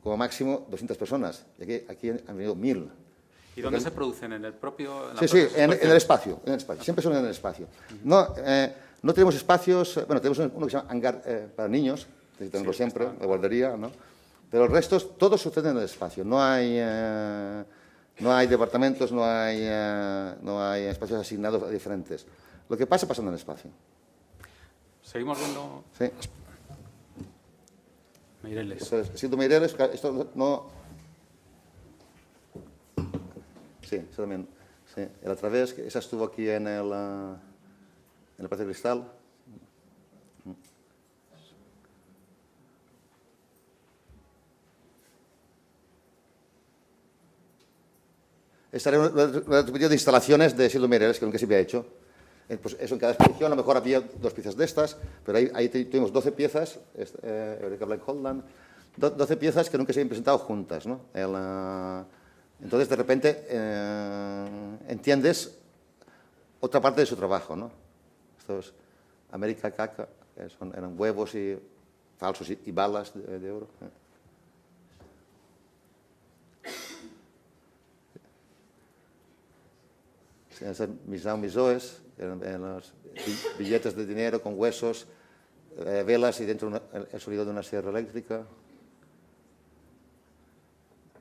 como máximo 200 personas. Y aquí han venido 1000.
¿Y dónde se producen? ¿En el propio...?
Sí, en el espacio. Siempre son en el espacio. No tenemos espacios... Bueno, tenemos uno que se llama hangar para niños, que tenemos siempre, la guardería, ¿no? Pero el resto, todo sucede en el espacio. No hay departamentos, no hay espacios asignados diferentes. Lo que pasa en el espacio.
Seguimos viendo...
Sí.
Meireles.
Siento Meireles, esto no... Sí, eso también. Sí. El Através, esa estuvo aquí en el Palacio de Cristal. Esta era una exposición de instalaciones de Silvio Meireles, que nunca se había hecho. Pues eso, en cada exposición a lo mejor había 2 piezas de estas, pero ahí tuvimos 12 piezas, Eureka Black Holland, 12 piezas que nunca se habían presentado juntas, ¿no? Entonces, de repente, entiendes otra parte de su trabajo, ¿no? Estos América Caca, eran huevos y falsos y balas de oro. Mis now, mis oes, en los billetes de dinero con huesos, velas y dentro el sonido de una sierra eléctrica.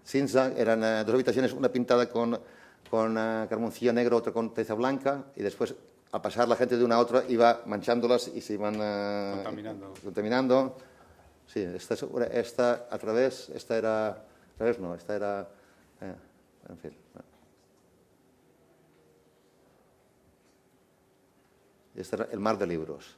Cinza, eran 2 habitaciones, una pintada con carboncillo negro, otra con teza blanca, y después, al pasar la gente de una a otra, iba manchándolas y se iban contaminando. Sí, esta a través, esta era... en fin... Este era el mar de libros.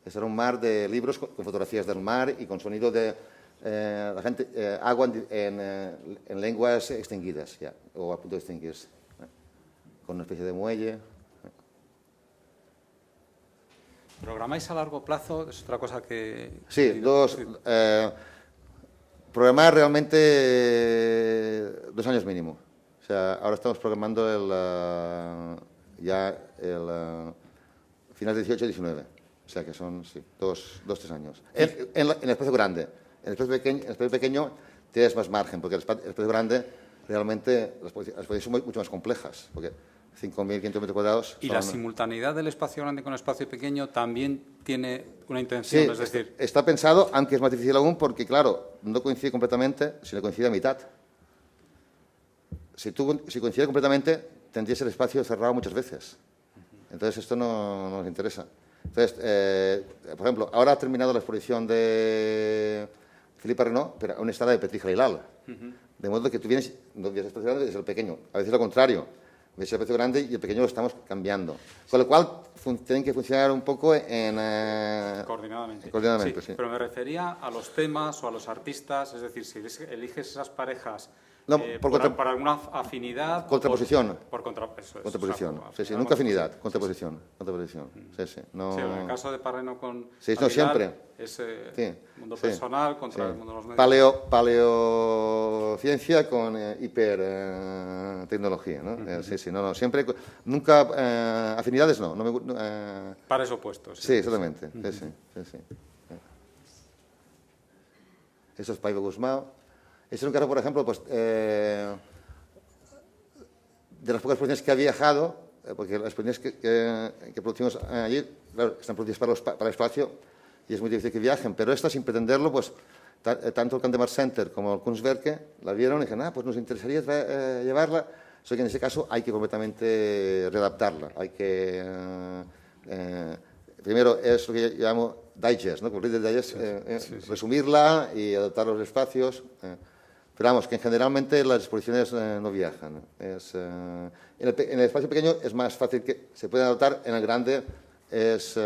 Este era un mar de libros con fotografías del mar y con sonido de la gente, agua en lenguas extinguidas, ya, o a punto de extinguirse, con una especie de muelle.
¿Programáis a largo plazo? Es otra cosa que...
Sí, programar realmente 2 años mínimo. O sea, ahora estamos programando finales de 18 y 19. O sea, que son 2-3 años. En el espacio grande. En el espacio pequeño tienes más margen, porque el espacio grande realmente las exposiciones son mucho más complejas. Porque 5.500 metros cuadrados.
¿Y la simultaneidad del espacio grande con el espacio pequeño también tiene una intención?
Sí,
es decir,
está pensado, aunque es más difícil aún, porque, claro, no coincide completamente, sino coincide a mitad. Si coincide completamente, tendrías el espacio cerrado muchas veces. Entonces, esto no nos interesa. Entonces, por ejemplo, ahora ha terminado la exposición de Philippe Renaud, pero aún está la de Petri Jalilal. De modo que tú vienes, no ves el espacio grande, es el pequeño. A veces lo contrario. Ves el espacio grande y el pequeño lo estamos cambiando. Con lo cual, tienen que funcionar un poco
coordinadamente.
Sí.
Pero me refería a los temas o a los artistas, es decir, si eliges esas parejas
No,
por alguna afinidad...
Contraposición.
Contraposición.
Sí, nunca afinidad. Contraposición. Sí. No...
Sí, en el caso de Parreno con...
Sí, no siempre.
Es mundo personal contra el mundo de los medios.
Paleociencia con hipertecnología, ¿no? No, siempre... Nunca... afinidades no.
Pares opuestos.
Sí, exactamente. Sí. Eso es Paiva Guzmán. Es un caso, por ejemplo, pues, de las pocas exposiciones que ha viajado, porque las exposiciones que producimos allí, claro, están producidas para el espacio y es muy difícil que viajen, pero esta, sin pretenderlo, pues, tanto el Kandemar Center como el Kunstwerke la vieron y dijeron, pues nos interesaría llevarla, solo que en ese caso hay que completamente readaptarla, hay que... primero es lo que yo llamo digest, ¿no? Como reader digest, resumirla y adaptar los espacios... Pero vamos, que generalmente las exposiciones no viajan. En el espacio pequeño es más fácil que se pueda adaptar, en el grande es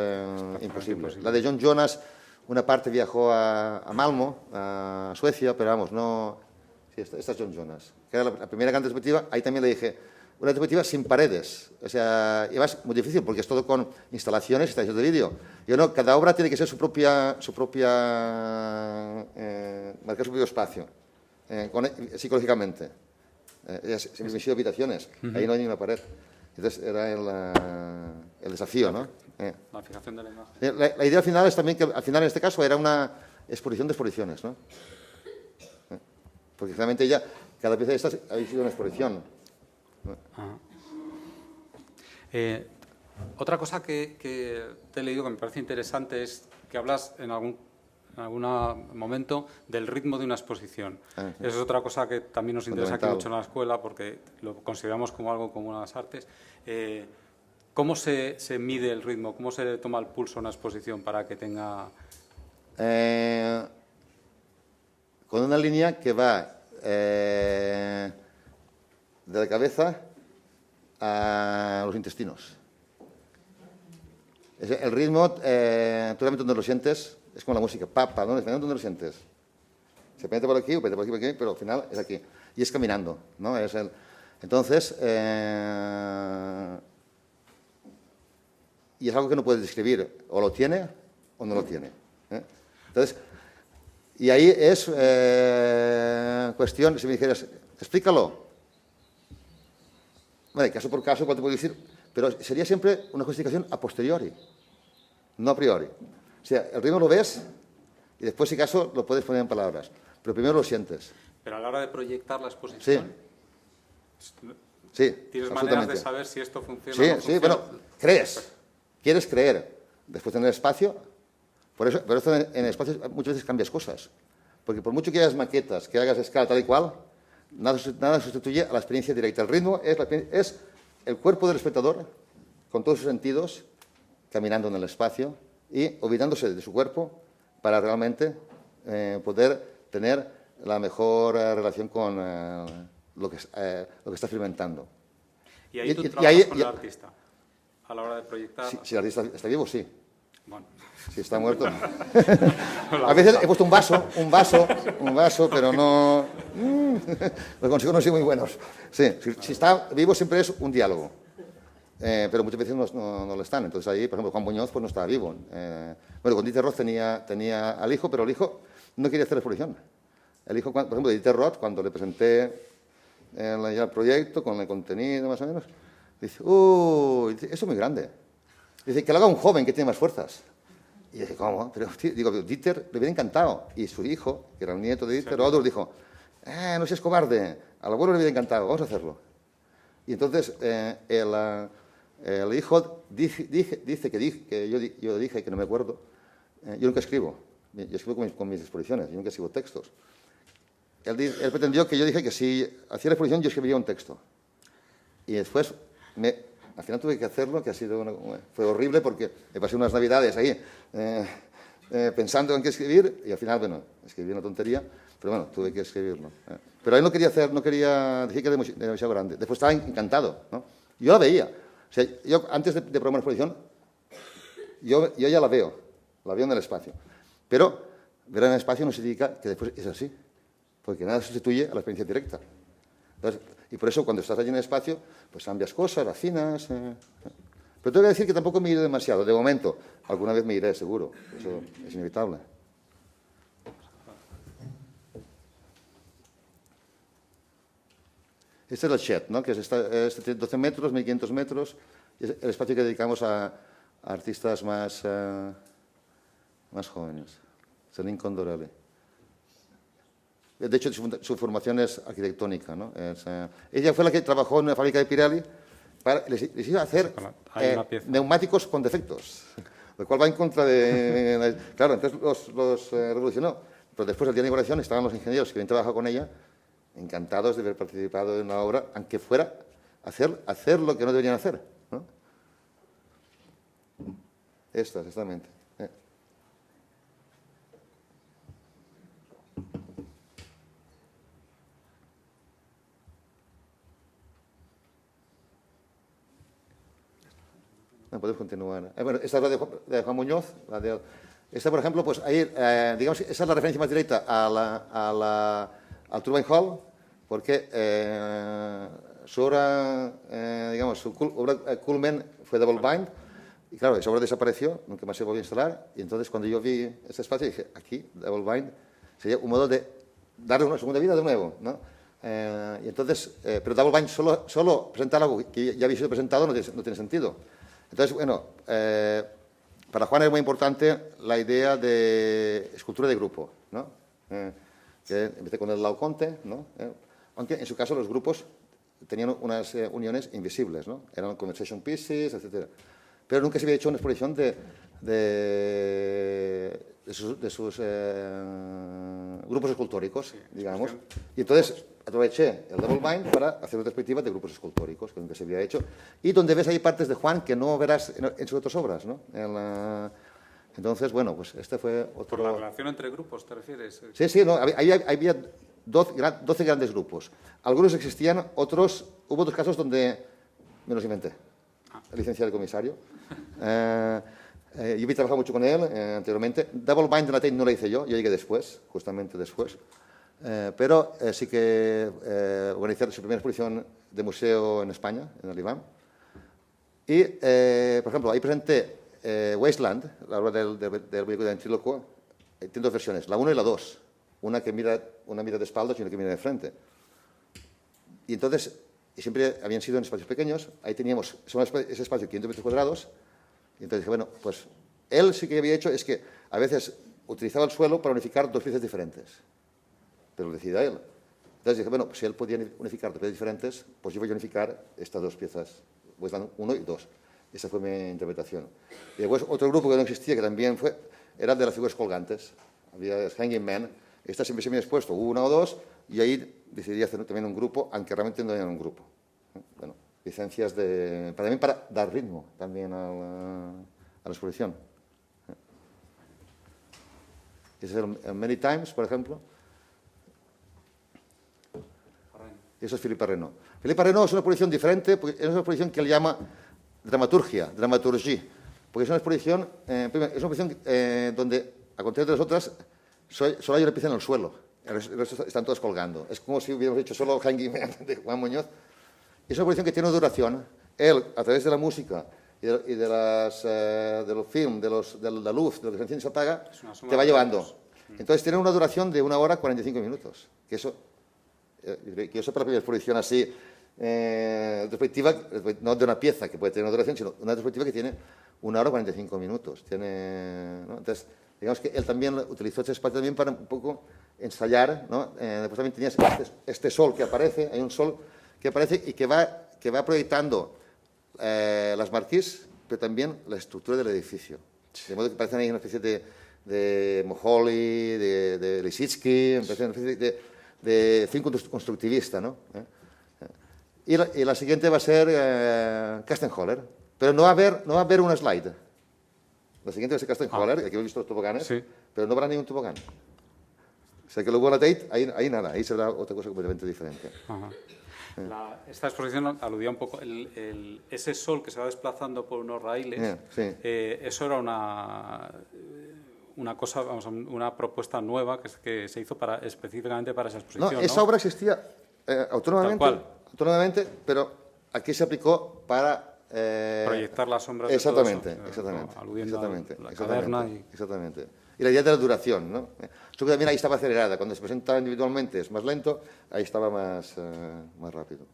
imposible. La de John Jonas, una parte viajó a Malmo, a Suecia, pero vamos, no... Sí, esta es John Jonas, que era la primera gran perspectiva. Ahí también le dije, una perspectiva sin paredes. O sea, y además muy difícil porque es todo con instalaciones de vídeo. Yo no, cada obra tiene que ser marcar su propio espacio. Psicológicamente. Se me han habitaciones, ahí no hay ni una pared. Entonces era el desafío, ¿no?
La fijación de la imagen.
La idea final es también que, al final, en este caso, era una exposición de exposiciones, ¿no? Porque realmente ya, cada pieza de estas había sido una exposición.
Otra cosa que te he leído que me parece interesante es que hablas en algún momento del ritmo de una exposición. Eso es otra cosa que también nos interesa aquí mucho en la escuela porque lo consideramos como algo común a las artes. ¿Cómo se mide el ritmo? ¿Cómo se toma el pulso a una exposición para que tenga...?
Con una línea que va de la cabeza a los intestinos. El ritmo, tú realmente donde lo sientes, es como la música, ¿dónde lo sientes? Se penetra por aquí, pero al final es aquí. Y es caminando, ¿no? Entonces, y es algo que no puedes describir, o lo tiene o no lo tiene. Entonces, y ahí es cuestión, si me dijeras, explícalo. Vale, caso por caso, ¿cuál te puedo decir? Pero sería siempre una justificación a posteriori, no a priori. O sea, el ritmo lo ves y después, si caso, lo puedes poner en palabras. Pero primero lo sientes.
Pero a la hora de proyectar la exposición...
Sí,
¿tienes maneras de saber si esto funciona o no funciona?
Sí, bueno, crees. Quieres creer. Después tener espacio. Pero esto en el espacio muchas veces cambias cosas. Porque por mucho que hagas maquetas, que hagas escala tal y cual, nada sustituye a la experiencia directa. El ritmo es el cuerpo del espectador, con todos sus sentidos, caminando en el espacio y olvidándose de su cuerpo para realmente poder tener la mejor relación con lo que está experimentando.
¿Y ahí tú trabajas con el artista a la hora de proyectar?
Si el artista está vivo, sí.
Bueno.
Si está muerto, no. A veces he puesto un vaso, pero no... Los consejos no han sido muy buenos. Sí, si está vivo siempre es un diálogo. Pero muchas veces no lo están. Entonces ahí, por ejemplo, Juan Muñoz pues no estaba vivo. Bueno, con Dieter Roth tenía al hijo, pero el hijo no quería hacer la exposición. El hijo, por ejemplo, de Dieter Roth, cuando le presenté el proyecto con el contenido más o menos, dice, eso es muy grande. Dice, que lo haga un joven que tiene más fuerzas. Y dije, ¿cómo? Pero digo, Dieter le hubiera encantado. Y su hijo, que era el nieto de Dieter, Odor, dijo, no seas cobarde, al abuelo le hubiera encantado, vamos a hacerlo. Y entonces el hijo dice que yo dije, que no me acuerdo, yo nunca escribo. Yo escribo con mis exposiciones, yo nunca escribo textos. Él pretendió que yo dije que si hacía la exposición yo escribiría un texto. Y después, al final tuve que hacerlo, que fue horrible porque me pasé unas navidades ahí pensando en qué escribir y al final, bueno, escribí una tontería, pero bueno, tuve que escribirlo. Pero él no quería decir que era demasiado grande. Después estaba encantado, ¿no? Yo la veía. O sea, yo antes de programar la exposición, yo ya la veo en el espacio. Pero ver en el espacio no significa que después es así, porque nada sustituye a la experiencia directa. Entonces, y por eso cuando estás allí en el espacio, pues cambias cosas, afinas. Pero tengo que decir que tampoco me iré demasiado. De momento, alguna vez me iré, seguro. Eso es inevitable. Este es el shed, ¿no? Que es 12 metros, 1500 metros. Es el espacio que dedicamos a artistas más jóvenes. Celine Condorelli. De hecho, su formación es arquitectónica, ¿no? Ella fue la que trabajó en una fábrica de Pirelli les iba a hacer neumáticos con defectos, lo cual va en contra de... Claro, entonces los revolucionó. Pero después, el día de inauguración, estaban los ingenieros que habían trabajado con ella, encantados de haber participado en la obra, aunque fuera hacer lo que no deberían hacer, ¿no? Esto, exactamente. Podemos continuar. Bueno, esta es la de Juan Muñoz. Esta, por ejemplo, pues ahí, digamos, esa es la referencia más directa al Turbine Hall, porque su obra, digamos, su obra culmen fue Double Bind, y claro, esa obra desapareció, nunca más se volvió a instalar, y entonces cuando yo vi este espacio dije, aquí, Double Bind, sería un modo de darle una segunda vida de nuevo, ¿no? Y entonces, pero Double Bind solo presentar algo que ya había sido presentado no tiene sentido. Entonces, bueno, para Juan es muy importante la idea de escultura de grupo, ¿no? Que empecé con el Laocoonte, ¿no? Aunque en su caso los grupos tenían unas uniones invisibles, ¿no? Eran conversation pieces, etc. Pero nunca se había hecho una exposición de sus grupos escultóricos, digamos. Y entonces aproveché el Double Bind para hacer una perspectiva de grupos escultóricos, que nunca se había hecho, y donde ves ahí partes de Juan que no verás en sus otras obras, ¿no? Entonces, bueno, pues este fue otro...
¿Por la relación entre grupos te refieres?
Sí, no, había 12 grandes grupos. Algunos existían, hubo otros casos donde me los inventé. Licencia del comisario. Yo había trabajado mucho con él anteriormente. Double Bind de la Tate no la hice yo llegué después, justamente después. Pero sí que organizé su primera exposición de museo en España, en el IBAM. Y, por ejemplo, ahí presenté Wasteland, la obra del vehículo de ventrílocuo. Tiene dos versiones, la 1 y la 2. Una mira de espaldas y una que mira de frente. Y entonces, siempre habían sido en espacios pequeños. Ahí teníamos ese espacio de 500 metros cuadrados. Y entonces dije, bueno, pues él sí que había hecho es que a veces utilizaba el suelo para unificar dos piezas diferentes. Pero lo decía él. Entonces dije, bueno, pues si él podía unificar dos piezas diferentes, pues yo voy a unificar estas dos piezas, Wasteland 1 y 2. Esa fue mi interpretación. Y después otro grupo que no existía, que también era de las figuras colgantes. Había Hanging Man. Estas siempre se me habían expuesto, una o dos, y ahí decidí hacer también un grupo, aunque realmente no era un grupo. Bueno, licencias también para dar ritmo también a la exposición. Ese es el Many Times, por ejemplo. Eso es Philippe Reynaud. Philippe Reynaud es una exposición diferente, porque es una exposición que él llama dramaturgie, porque es una exposición, donde, a contrario de las otras, solo hay una pieza en el suelo, el resto están todos colgando. Es como si hubiéramos hecho solo Hanging Man de Juan Muñoz. Es una exposición que tiene una duración. Él, a través de la música y de los film, de la luz, de lo que se enciende y se apaga, te va llevando. Entonces tiene una duración de 1 hora 45 minutos. Que eso, que yo sepa la primera exposición así, perspectiva, no de una pieza que puede tener una duración, sino una perspectiva que tiene 1 hora 45 minutos. ¿No? Entonces, digamos que él también utilizó este espacio también para un poco ensayar, ¿no? Después también tenías este sol que aparece, hay un sol que aparece y que que va proyectando las marquís, pero también la estructura del edificio. De modo que parecen ahí una especie de Moholy, de Lissitzky, una especie de fin constructivista, ¿no? Y la siguiente va a ser Kastenholler, pero no va a haber una slide. La siguiente va a ser Kastenholler, aquí hemos visto los toboganes,
sí,
pero no habrá ningún tobogán. O sea que luego la Tate, ahí nada, ahí será otra cosa completamente diferente.
Ajá. Esta exposición aludía un poco ese sol que se va desplazando por unos raíles.
Sí.
Eso era una cosa, vamos, una propuesta nueva que se hizo específicamente para esa exposición.
No, esa obra existía autónomamente, pero aquí se aplicó para
proyectar las sombras.
Exactamente,
de todo eso,
exactamente.
aludiendo
Exactamente,
a la caverna.
Exactamente. Y la idea de la duración, ¿no? Yo también ahí estaba acelerada. Cuando se presenta individualmente es más lento, ahí estaba más rápido.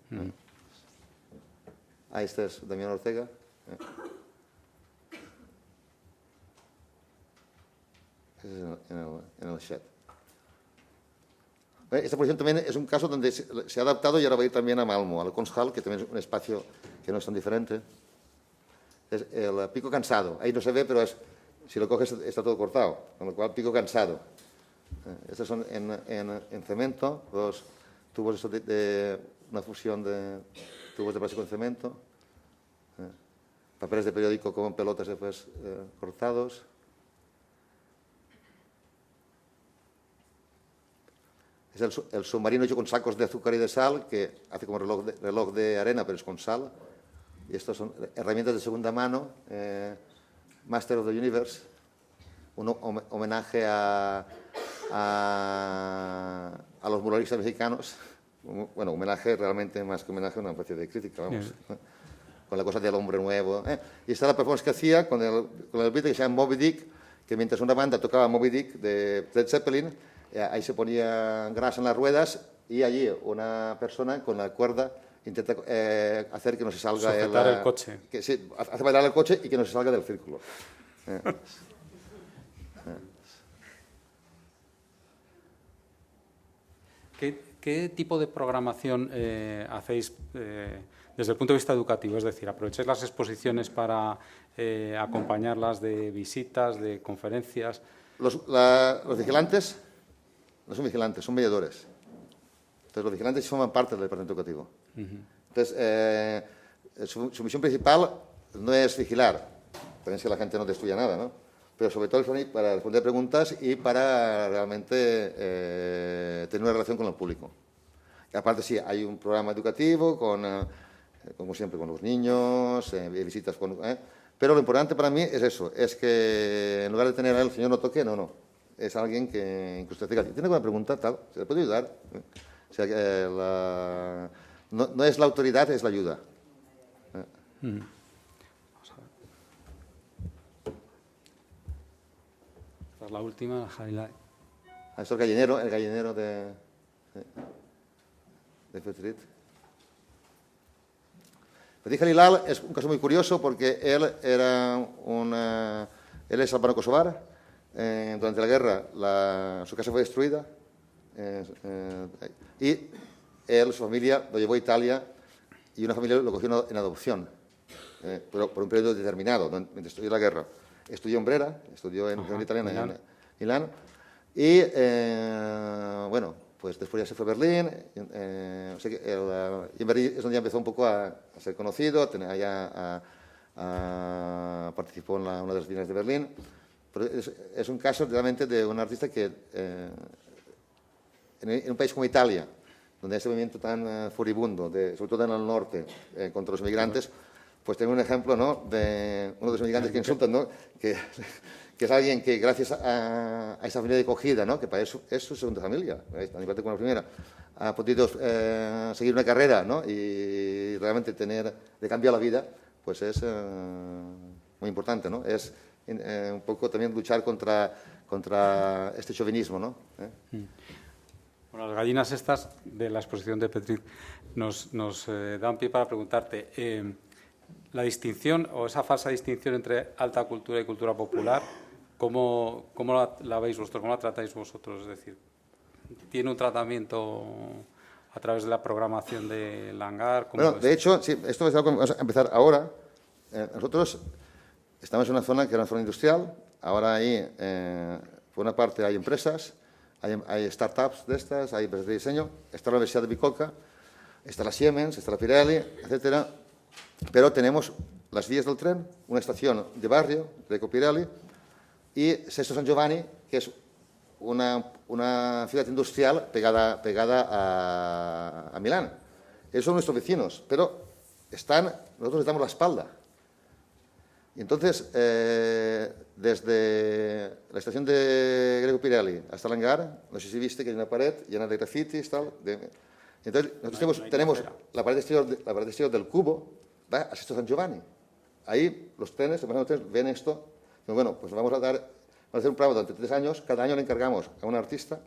Ahí este es Damián Ortega. Ese es en el shed. Esta exposición también es un caso donde se ha adaptado y ahora va a ir también a Malmo, al Konsthalle, que también es un espacio que no es tan diferente. Es el pico cansado. Ahí no se ve, pero si lo coges está todo cortado, con lo cual pico cansado. Estos son en cemento, los tubos de una fusión de tubos de plástico en cemento, papeles de periódico como en pelotas después cortados. Es el submarino hecho con sacos de azúcar y de sal, que hace como reloj de arena, pero es con sal. Y estas son herramientas de segunda mano, Master of the Universe, un homenaje a los muralistas mexicanos. Bueno, homenaje realmente más que homenaje, una especie de crítica, vamos. Con la cosa del hombre nuevo. Y esta es la performance que hacía con el beat que se llama Moby Dick, que mientras una banda tocaba Moby Dick de Led Zeppelin, ahí se ponía grasa en las ruedas y allí una persona con la cuerda intenta hacer que no se salga
el coche.
Sí, hace bailar el coche y que no se salga del círculo.
¿Qué tipo de programación hacéis desde el punto de vista educativo? Es decir, ¿aprovecháis las exposiciones para acompañarlas de visitas, de conferencias?
Los vigilantes no son vigilantes, son mediadores. Entonces, los vigilantes forman parte del departamento educativo. Entonces, su misión principal no es vigilar, también es que la gente no destruya nada, ¿no? Pero sobre todo para responder preguntas y para realmente tener una relación con el público. Y aparte, sí, hay un programa educativo como siempre, con los niños, visitas con... Pero lo importante para mí es eso, es que en lugar de tener al señor no toque, no. Es alguien que usted diga, ¿tiene alguna pregunta? Tal, ¿se le puede ayudar? O sea, no es la autoridad, es la ayuda.
Vamos a ver. Esta es la última, la highlight.
Esto es el gallinero de Petrit. Petit Jalilal es un caso muy curioso porque él es albano-kosovar. Durante la guerra su casa fue destruida y su familia lo llevó a Italia y una familia lo cogió en adopción, pero por un periodo determinado, mientras estudió la guerra. Estudió en Brera, estudió en la Universidad Italiana en Milán y bueno, pues después ya se fue a Berlín, o sea que y en Berlín es donde ya empezó un poco a ser conocido, participó en una de las bienales de Berlín. Pero es un caso realmente de un artista que en un país como Italia, donde hay este movimiento tan furibundo, sobre todo en el norte, contra los inmigrantes, pues tengo un ejemplo, ¿no?, de uno de los inmigrantes que insultan, ¿no?, que es alguien que gracias a esa familia de acogida, ¿no?, que para eso es su segunda familia, tan importante como la primera, ha podido seguir una carrera, ¿no?, y realmente de cambiar la vida, pues es muy importante, ¿no? Es un poco también luchar contra este chauvinismo, ¿no?
Bueno, las gallinas estas de la exposición de Petrit nos dan pie para preguntarte la distinción o esa falsa distinción entre alta cultura y cultura popular, ¿cómo la veis vosotros, cómo la tratáis vosotros? Es decir, ¿tiene un tratamiento a través de la programación del hangar?
Bueno, de hecho, sí, esto es algo que vamos a empezar ahora. Nosotros estamos en una zona que era una zona industrial. Ahora ahí, por una parte, hay empresas, hay startups de estas, hay empresas de diseño. Está la Universidad de Bicocca, está la Siemens, está la Pirelli, etcétera. Pero tenemos las vías del tren, una estación de barrio, de Pirelli, y Sesto San Giovanni, que es una ciudad industrial pegada a Milán. Ellos son nuestros vecinos, pero nosotros les damos la espalda. Y entonces, desde la estación de Greco Pirelli hasta el hangar, no sé si viste que hay una pared llena de grafitis, tal. Entonces, nosotros tenemos la pared exterior del cubo, va a Sesto San Giovanni. Ahí los trenes ven esto. Y bueno, pues vamos a hacer un programa durante 3 años. Cada año le encargamos a un artista, a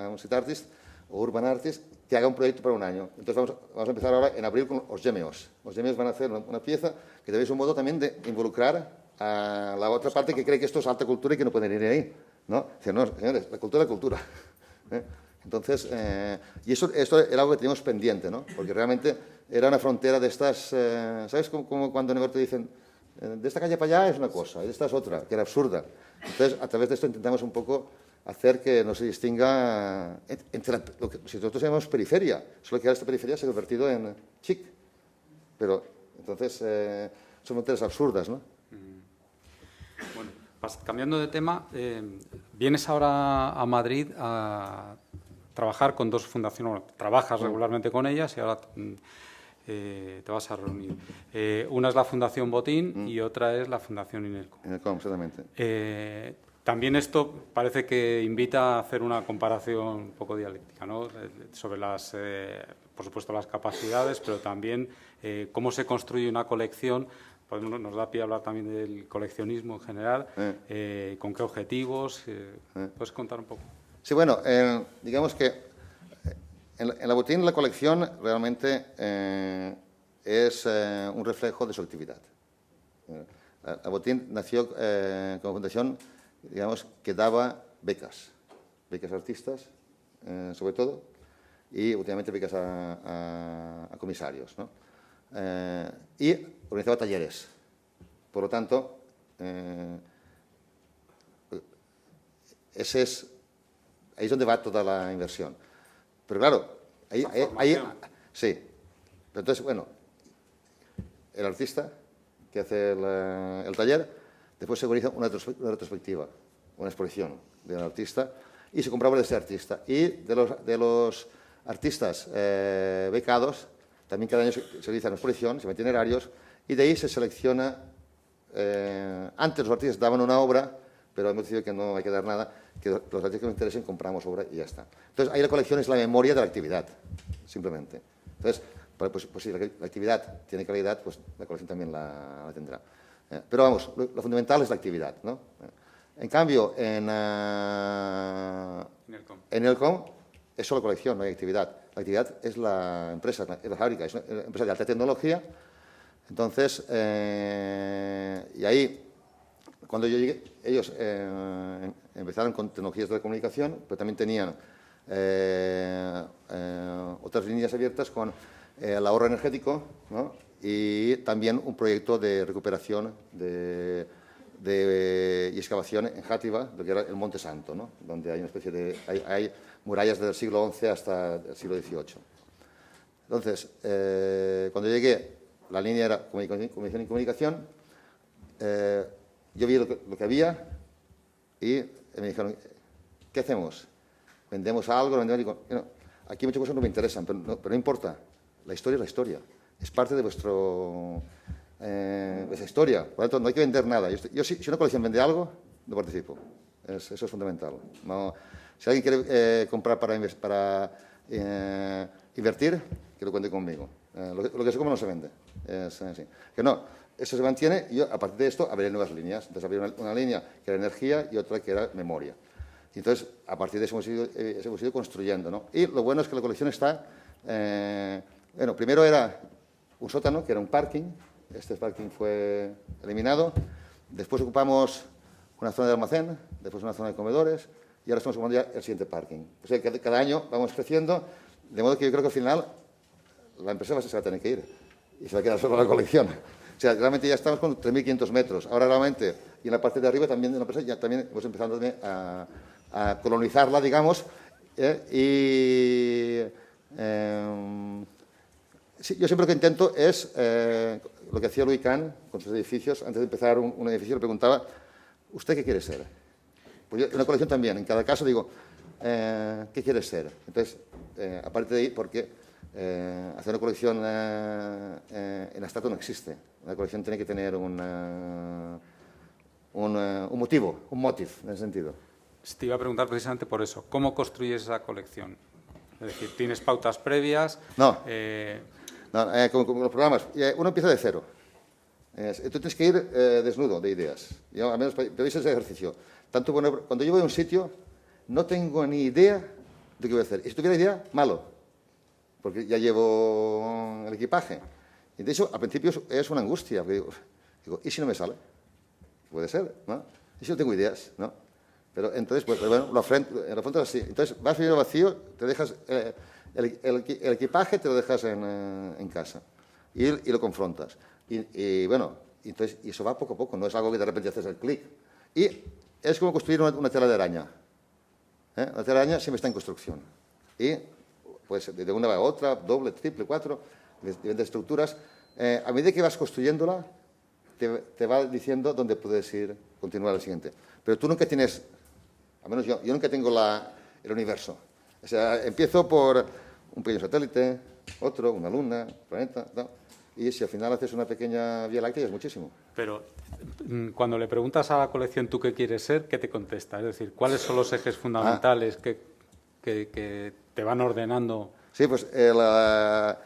un street artist o urban artist, que haga un proyecto para un año. Entonces vamos a empezar ahora en abril con los Gemeos. Los Gemeos van a hacer una pieza que también es un modo también de involucrar a la otra parte que cree que esto es alta cultura y que no pueden ir ahí, ¿no? Dicen, no, señores, la cultura es la cultura. Entonces, y esto era algo que teníamos pendiente, ¿no? Porque realmente era una frontera de estas, ¿sabes? Como cuando en Everton te dicen, de esta calle para allá es una cosa, y de esta es otra, que era absurda. Entonces, a través de esto intentamos un poco hacer que no se distinga entre lo que si nosotros llamamos periferia, solo que ahora esta periferia se ha convertido en chic. Pero, entonces, son fronteras absurdas, ¿no?
Bueno, cambiando de tema, vienes ahora a Madrid a trabajar con 2 fundaciones, trabajas regularmente con ellas y ahora te vas a reunir. Una es la Fundación Botín y otra es la Fundación Inelcom.
Inelcom, exactamente.
También esto parece que invita a hacer una comparación un poco dialéctica, ¿no? Sobre por supuesto, las capacidades, pero también cómo se construye una colección. Pues nos da pie a hablar también del coleccionismo en general, con qué objetivos. ¿Puedes contar un poco?
Sí, bueno, digamos que en la Botín la colección realmente es un reflejo de su actividad. La Botín nació como fundación, digamos, que daba becas a artistas, sobre todo, y últimamente becas a comisarios, ¿no? Y organizaba talleres. Por lo tanto, ahí es donde va toda la inversión. Pero claro, ahí sí. Pero entonces, bueno, el artista que hace el taller, después se organiza una retrospectiva, una exposición del artista, y se compra obras de ese artista. Y de los artistas becados, también cada año se realiza una exposición, se meten itinerarios, y de ahí se selecciona. Antes los artistas daban una obra, pero hemos decidido que no hay que dar nada, que los artistas que nos interesen compramos obra y ya está. Entonces, ahí la colección es la memoria de la actividad, simplemente. Entonces, pues si la actividad tiene calidad, pues la colección también la tendrá. Pero vamos, lo fundamental es la actividad, ¿no? En cambio, en Inelcom es solo colección, no hay actividad. La actividad es la empresa, es la fábrica, es una empresa de alta tecnología. Entonces, y ahí, cuando yo llegué, ellos empezaron con tecnologías de la comunicación, pero también tenían otras líneas abiertas con el ahorro energético, ¿no? Y también un proyecto de recuperación y excavación en Játiva, lo que era el Monte Santo, ¿no? Donde hay una especie de hay murallas del siglo XI hasta el siglo XVIII. Entonces, cuando llegué, la línea era comunicación y comunicación. Yo vi lo que había y me dijeron, ¿qué hacemos? ¿Vendemos algo? Digo, aquí muchas cosas no me interesan, pero no importa. La historia es la historia. Es parte de vuestra historia. Por lo tanto, no hay que vender nada. Yo si una colección vende algo, no participo. Eso es fundamental. No, si alguien quiere comprar para invertir, que lo cuente conmigo. Lo que se come no se vende. Es así. Que no, eso se mantiene y yo, a partir de esto, abriré nuevas líneas. Entonces, abrí una línea que era energía y otra que era memoria. Y entonces, a partir de eso hemos ido construyendo, ¿no? Y lo bueno es que la colección está... bueno, primero era un sótano, que era un parking. Este parking fue eliminado. Después ocupamos una zona de almacén, después una zona de comedores, y ahora estamos formando ya el siguiente parking. O sea, que cada año vamos creciendo, de modo que yo creo que al final la empresa se va a tener que ir y se va a quedar solo la colección. O sea, realmente ya estamos con 3.500 metros. Ahora realmente, y en la parte de arriba también de la empresa, ya también hemos empezado a colonizarla, digamos, sí, yo siempre lo que intento es lo que hacía Louis Kahn con sus edificios. Antes de empezar un edificio le preguntaba, ¿usted qué quiere ser? Pues yo en una colección también, en cada caso digo, ¿qué quieres ser? Entonces, aparte de ahí, porque hacer una colección en abstracto no existe. Una colección tiene que tener un motivo, un motive, en ese sentido.
Te iba a preguntar precisamente por eso. ¿Cómo construyes esa colección? Es decir, ¿tienes pautas previas?
No, como los programas. Uno empieza de cero. Tú tienes que ir desnudo de ideas. Yo, al menos, pedís ese ejercicio. Cuando yo voy a un sitio, no tengo ni idea de qué voy a hacer. Y si tuviera idea, malo, porque ya llevo el equipaje. Y de hecho, al principio es una angustia. Porque digo, ¿y si no me sale? Puede ser, ¿no? ¿Y si no tengo ideas? ¿No? Pero entonces, pues bueno, lo afrontas así. Entonces, vas primero vacío, te dejas el equipaje, te lo dejas en casa y lo confrontas. Y bueno, entonces, y eso va poco a poco, no es algo que de repente haces el clic. Y es como construir una tela de araña. La tela de araña siempre está en construcción. Y pues de una va a otra, doble, triple, 4, diferentes estructuras. A medida que vas construyéndola, te va diciendo dónde puedes ir, continuar al siguiente. Pero tú nunca tienes, al menos yo nunca tengo el universo. O sea, empiezo por un pequeño satélite, otro, una luna, planeta, ¿no? Y si al final haces una pequeña Vía Láctea, es muchísimo.
Pero cuando le preguntas a la colección tú qué quieres ser, ¿qué te contesta? Es decir, ¿cuáles son los ejes fundamentales que te van ordenando?
Sí, pues la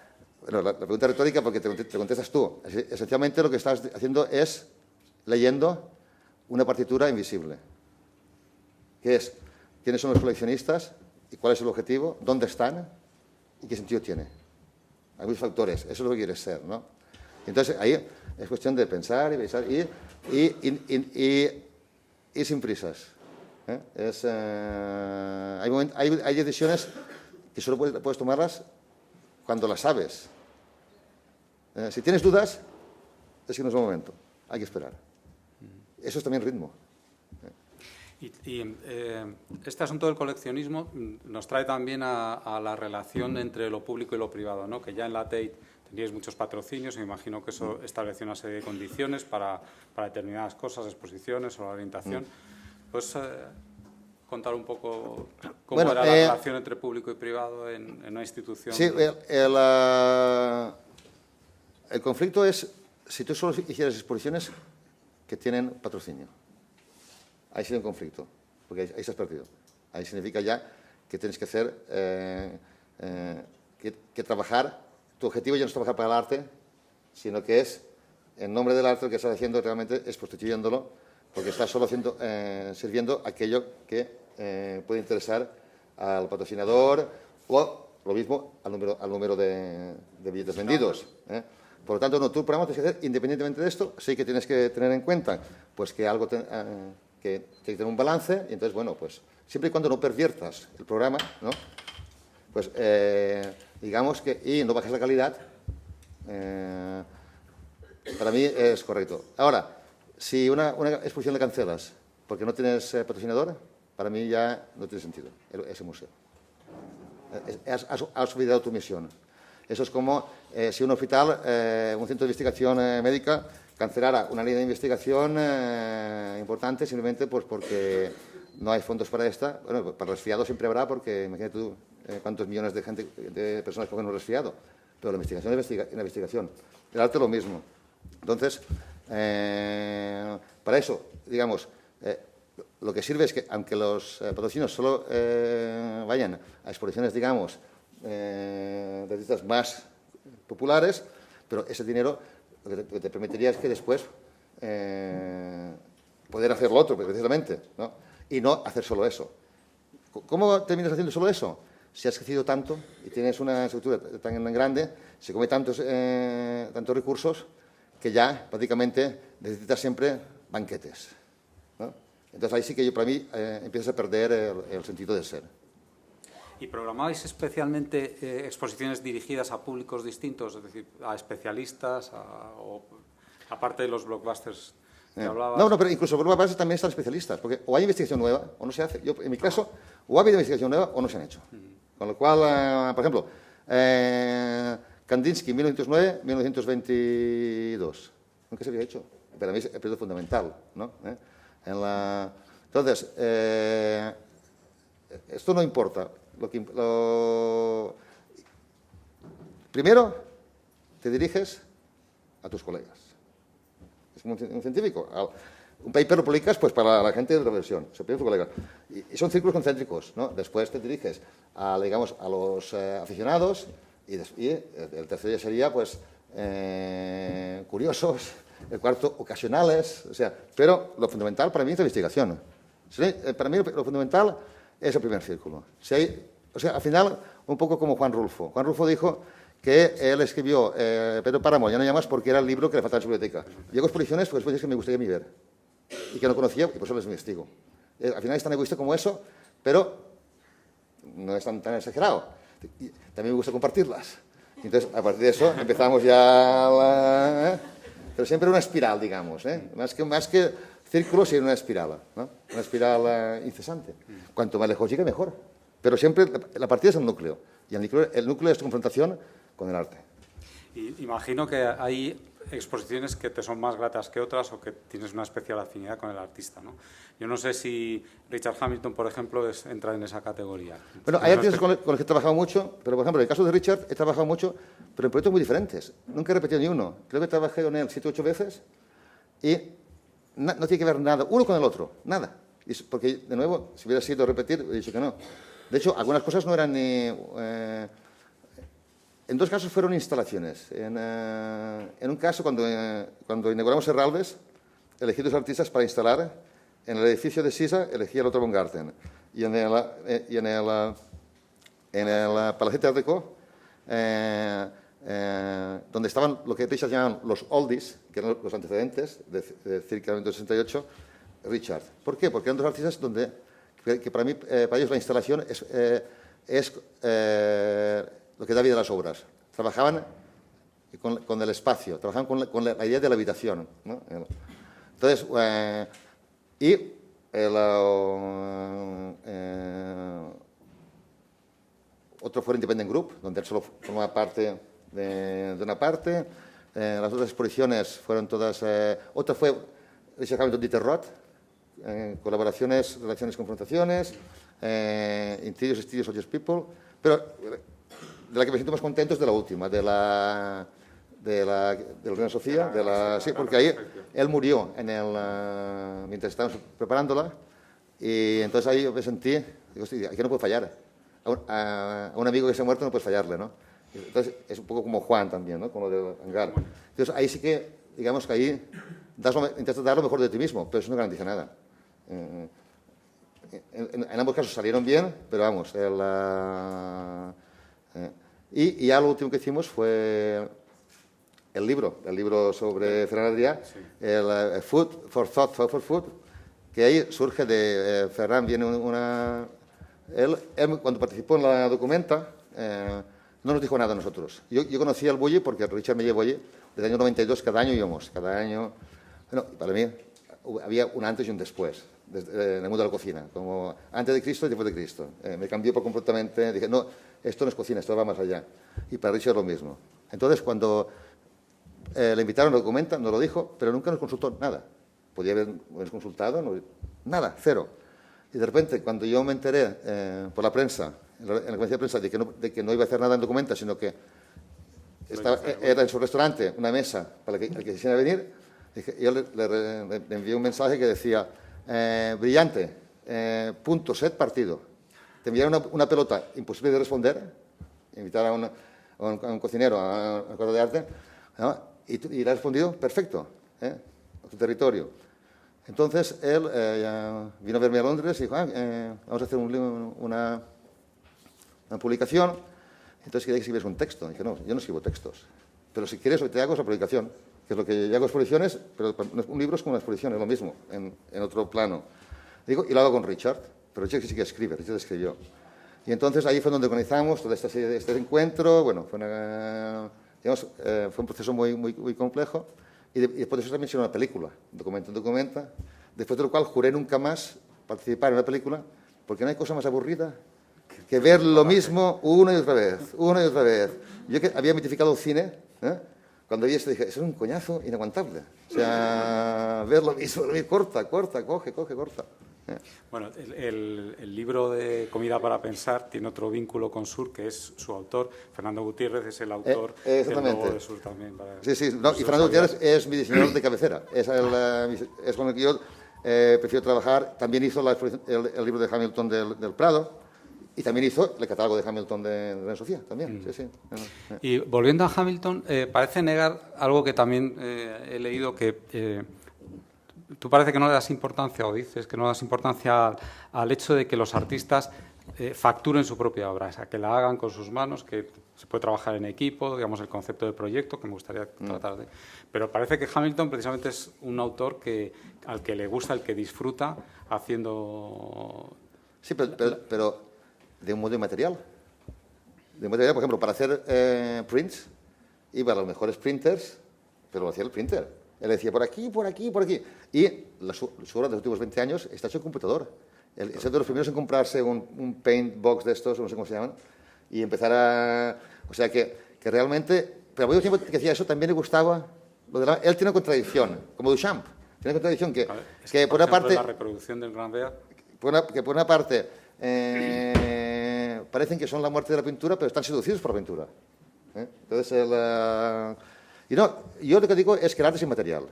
pregunta retórica, porque te contestas tú. Esencialmente lo que estás haciendo es leyendo una partitura invisible, que es quiénes son los coleccionistas y cuál es el objetivo, dónde están y qué sentido tiene. Hay muchos factores, eso es lo que quieres ser, ¿no? Entonces ahí es cuestión de pensar y pensar y sin prisas. Hay decisiones que solo puedes tomarlas cuando las sabes. Si tienes dudas, es que no es el momento, hay que esperar. Eso es también ritmo.
Este asunto del coleccionismo nos trae también a la relación entre lo público y lo privado, ¿no? Que ya en la Tate teníais muchos patrocinios y me imagino que eso estableció una serie de condiciones para determinadas cosas, exposiciones o la orientación. ¿Puedes contar un poco cómo era la relación entre público y privado en una institución?
Sí, el conflicto es si tú solo hicieras exposiciones que tienen patrocinio. Ahí sí hay un conflicto, porque ahí estás perdido. Ahí significa ya que tienes que hacer, que trabajar. Tu objetivo ya no es trabajar para el arte, sino que es, en nombre del arte, lo que estás haciendo realmente es prostituyéndolo, porque estás solo sirviendo aquello que puede interesar al patrocinador o, lo mismo, al número de billetes vendidos. Por lo tanto, tu programa tienes que hacer, independientemente de esto, sí que tienes que tener en cuenta pues, que algo que tiene que tener un balance, y entonces, bueno, pues siempre y cuando no perviertas el programa, ¿no? Pues digamos que, y no bajes la calidad, para mí es correcto. Ahora, si una exposición la cancelas porque no tienes patrocinador, para mí ya no tiene sentido ese museo. Has olvidado tu misión. Eso es como si un hospital, un centro de investigación médica, cancelara una línea de investigación importante simplemente pues, porque no hay fondos para esta. Bueno, para resfriado siempre habrá, porque imagínate tú cuántos millones de personas cogen un resfriado. Pero la investigación es la investigación. El arte lo mismo. Entonces, para eso, digamos, lo que sirve es que, aunque los patrocinios solo vayan a exposiciones, digamos, de artistas más populares, pero ese dinero lo que te permitiría es que después poder hacer lo otro, precisamente, ¿no? Y no hacer solo eso. ¿Cómo terminas haciendo solo eso? Si has crecido tanto y tienes una estructura tan grande, se come tantos recursos que ya prácticamente necesitas siempre banquetes, ¿no? Entonces ahí sí que yo, para mí, empiezas a perder el sentido de ser.
¿Y programáis especialmente exposiciones dirigidas a públicos distintos, es decir, a especialistas, o aparte de los blockbusters que hablabas?
No, pero incluso por una base también están especialistas, porque o hay investigación nueva o no se hace. Yo, en mi caso, o ha habido investigación nueva o no se han hecho. Con lo cual, por ejemplo, Kandinsky, 1909-1922. Nunca se había hecho. Para mí es el periodo fundamental, ¿no? Entonces, esto no importa. Primero, te diriges a tus colegas. Es como un científico. Un paper lo publicas pues, para la gente de la versión, se pide a tu colega. Y son círculos concéntricos, ¿no? Después te diriges digamos, a los aficionados y el tercero ya sería pues, curiosos, el cuarto ocasionales, o sea, pero lo fundamental para mí es la investigación. Para mí lo fundamental es el primer círculo. O sea, al final, un poco como Juan Rulfo. Juan Rulfo dijo que él escribió Pedro Páramo, ya no llamas porque era el libro que le faltaba en su biblioteca. Llego a exposiciones pues después que me gustaría ver y que no conocía y por eso les investigo. Al final es tan egoísta como eso, pero no es tan exagerado. Y también me gusta compartirlas. Entonces, a partir de eso empezamos ya... Pero siempre una espiral, digamos. Más que círculos, sería una espiral, ¿no? Una espiral incesante. Cuanto más lejos llegue, mejor. Pero siempre la partida es el núcleo. Y el núcleo es tu confrontación con el arte.
Y imagino que hay exposiciones que te son más gratas que otras o que tienes una especial afinidad con el artista, ¿no? Yo no sé si Richard Hamilton, por ejemplo, entra en esa categoría.
Bueno, hay artistas con los que he trabajado mucho, pero por ejemplo, en el caso de Richard he trabajado mucho, pero en proyectos muy diferentes. Nunca he repetido ni uno. Creo que trabajé con él 7 o 8 veces y no tiene que ver nada, uno con el otro, nada. Porque, de nuevo, si hubiera sido repetir, he dicho que no. De hecho, algunas cosas no eran ni... en dos casos fueron instalaciones. En un caso, cuando inauguramos Herraldes, elegí 2 artistas para instalar en el edificio de Sisa, elegí al otro Baumgarten. Y en el Palacete Art Deco, donde estaban lo que Richard llamaban los oldies, que eran los antecedentes de circa 1968, Richard. ¿Por qué? Porque eran 2 artistas que para ellos la instalación es lo que da vida a las obras. Trabajaban con el espacio, trabajaban con la idea de la habitación, ¿no? Entonces, otro fue el Independent Group, donde él solo formaba parte de una parte. Las otras exposiciones fueron todas... otra fue Richard Hamilton Dieter Roth, colaboraciones, relaciones, confrontaciones, Interiors, Studios, Soldiers, People, pero de la que me siento más contento es de la última, de la Reina Sofía, sí, porque ahí él murió mientras estábamos preparándola y entonces ahí me sentí, digo, hostia, aquí no puedo fallar, a un amigo que se ha muerto no puedes fallarle, ¿no? Entonces es un poco como Juan también, ¿no? Como de Hangar. Entonces ahí sí que, digamos que ahí intentas dar lo mejor de ti mismo, pero eso no garantiza nada. En ambos casos salieron bien, pero vamos, y ya lo último que hicimos fue el libro sobre Ferran Adrià, sí. El Food for Thought for Food, que ahí surge de Ferran, viene él cuando participó en la documenta no nos dijo nada a nosotros. Yo conocía al Bulli porque Richard me llevó allí desde el año 92, cada año íbamos, bueno, para mí había un antes y un después en el mundo de la cocina, como antes de Cristo y después de Cristo. Me cambió por completamente, dije, no, esto no es cocina, esto va más allá. Y para Richard lo mismo. Entonces, cuando le invitaron a la documenta, nos lo dijo, pero nunca nos consultó nada. Podía habernos consultado, nada, cero. Y de repente, cuando yo me enteré por la prensa, en la conferencia de prensa, de que no iba a hacer nada en documenta, sino que era en su restaurante una mesa para el que quisiera venir, yo le envié un mensaje que decía, brillante, punto, set, partido. Te enviaron una pelota imposible de responder, invitar a un cocinero a un cuadro de arte, ¿no? Y le ha respondido, perfecto, a tu territorio. Entonces, él vino a verme a Londres y dijo, vamos a hacer una publicación. Entonces quería que escribieras un texto. Y dije, no, yo no escribo textos. Pero si quieres, lo que te hago es la publicación, que es lo que yo hago exposiciones, pero un libro es como una exposición, es lo mismo, en otro plano. Digo, y lo hago con Richard, pero Richard sí que escribe, Richard escribió. Y entonces ahí fue donde organizamos todo este encuentro. Bueno, fue, fue un proceso muy complejo. Y después de eso también hicieron una película, documenta. Después de lo cual juré nunca más participar en una película, porque no hay cosa más aburrida que ver lo mismo una y otra vez. Yo que había mitificado el cine, cuando vi esto dije, eso es un coñazo inaguantable. O sea, ver lo mismo, corta, coge, corta.
Bueno, el libro de Comida para Pensar tiene otro vínculo con Sur, que es su autor. Fernando Gutiérrez es el autor del logo de Sur también.
Sí, no, y Fernando Gutiérrez es mi diseñador de cabecera. Es con el que yo prefiero trabajar. También hizo el libro de Hamilton del Prado. Y también hizo el catálogo de Hamilton de Reina Sofía, también. Sí.
Y volviendo a Hamilton, parece negar algo que también he leído, que tú parece que no le das importancia, o dices que no le das importancia al hecho de que los artistas facturen su propia obra, o sea, que la hagan con sus manos, que se puede trabajar en equipo, digamos, el concepto de proyecto, que me gustaría tratar de... Pero parece que Hamilton precisamente es un autor al que le gusta, al que disfruta haciendo...
Sí, pero de un modo inmaterial. Por ejemplo, para hacer prints, iba a los mejores printers, pero lo hacía el printer. Él decía, por aquí. Y su obra de los últimos 20 años está hecho en computador. Él es de los primeros en comprarse un paint box de estos, no sé cómo se llaman, y empezar a... O sea, que realmente... Pero al mismo tiempo que hacía eso, también le gustaba... Él tiene una contradicción, como Duchamp. Tiene una contradicción que por una parte...
La reproducción del Gran Vea...
Que por una parte... parecen que son la muerte de la pintura, pero están seducidos por la pintura. Entonces, y no, yo lo que digo es que el arte es inmaterial.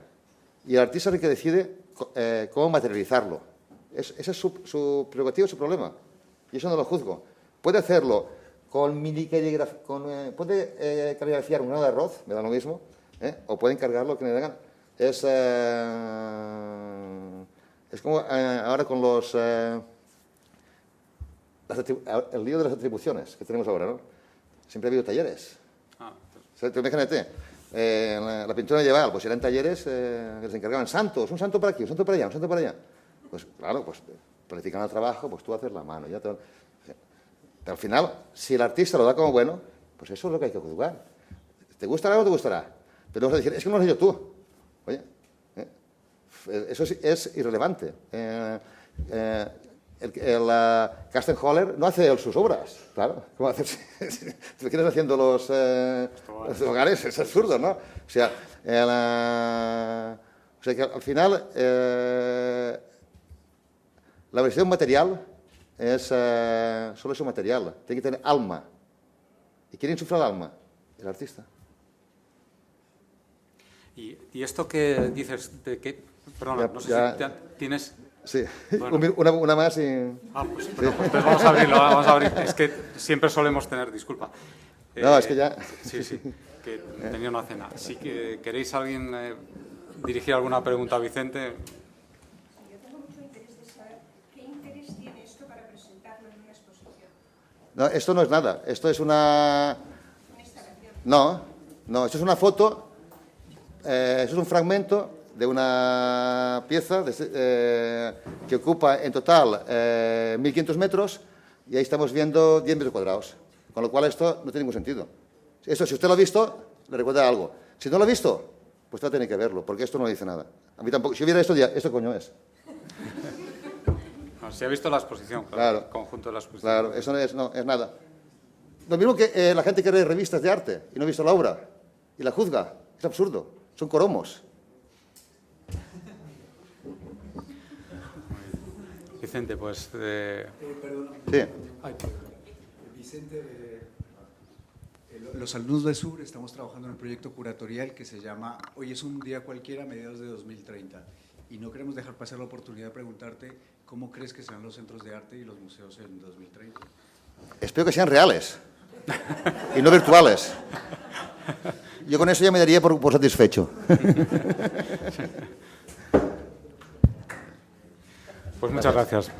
Y el artista es el que decide cómo materializarlo. Esa es su prerrogativa, su problema. Y eso no lo juzgo. Puede hacerlo con puede caligrafiar un grano de arroz, me da lo mismo, o puede encargarlo que me digan. Es como ahora con los... el lío de las atribuciones que tenemos ahora, ¿no? Siempre ha habido talleres. Imagínate, la pintura medieval, pues eran talleres que se encargaban santos, un santo para aquí, un santo para allá, un santo para allá. Pues claro, pues planifican el trabajo, pues tú haces la mano. Pero al final, si el artista lo da como bueno, pues eso es lo que hay que juzgar. ¿Te gustará o no te gustará? Pero vas a decir, es que no lo has hecho tú. Oye, eso es irrelevante. Kastenholler no hace sus obras, claro. ¿Cómo hacer? Si te quieres haciendo los hogares, es absurdo, ¿no? O sea, que al final la versión material solo es un material, tiene que tener alma. ¿Y quién insufla el alma? El artista.
Y esto que dices, de que, perdona, no sé si tienes...
Sí, bueno. una más y...
Pues, sí. Pues vamos a abrir. Es que siempre solemos tener, disculpa.
No, es que ya...
Sí, que tenía una cena. Si que queréis alguien dirigir alguna pregunta a Vicente...
Yo tengo mucho interés de saber qué interés tiene esto para presentarlo en una exposición.
No, esto no es nada. Esto es una...
¿Una instalación?
No, esto es una foto, eso es un fragmento de una pieza que ocupa en total 1.500 metros y ahí estamos viendo 10 metros cuadrados. Con lo cual esto no tiene ningún sentido. Esto, si usted lo ha visto, le recuerda algo. Si no lo ha visto, pues usted tiene que verlo, porque esto no dice nada. A mí tampoco. Si hubiera esto, diría, ¿esto coño es?
No, si ha visto la exposición,
claro,
el conjunto de la exposición.
Claro, eso no es nada. Lo mismo que la gente que lee revistas de arte y no ha visto la obra y la juzga. Es absurdo. Son coromos.
Vicente, pues...
Perdón.
Sí.
Vicente, los alumnos de Sur estamos trabajando en un proyecto curatorial que se llama Hoy es un día cualquiera, mediados de 2030. Y no queremos dejar pasar la oportunidad de preguntarte cómo crees que serán los centros de arte y los museos en 2030.
Espero que sean reales y no virtuales. Yo con eso ya me daría por satisfecho.
Pues muchas gracias.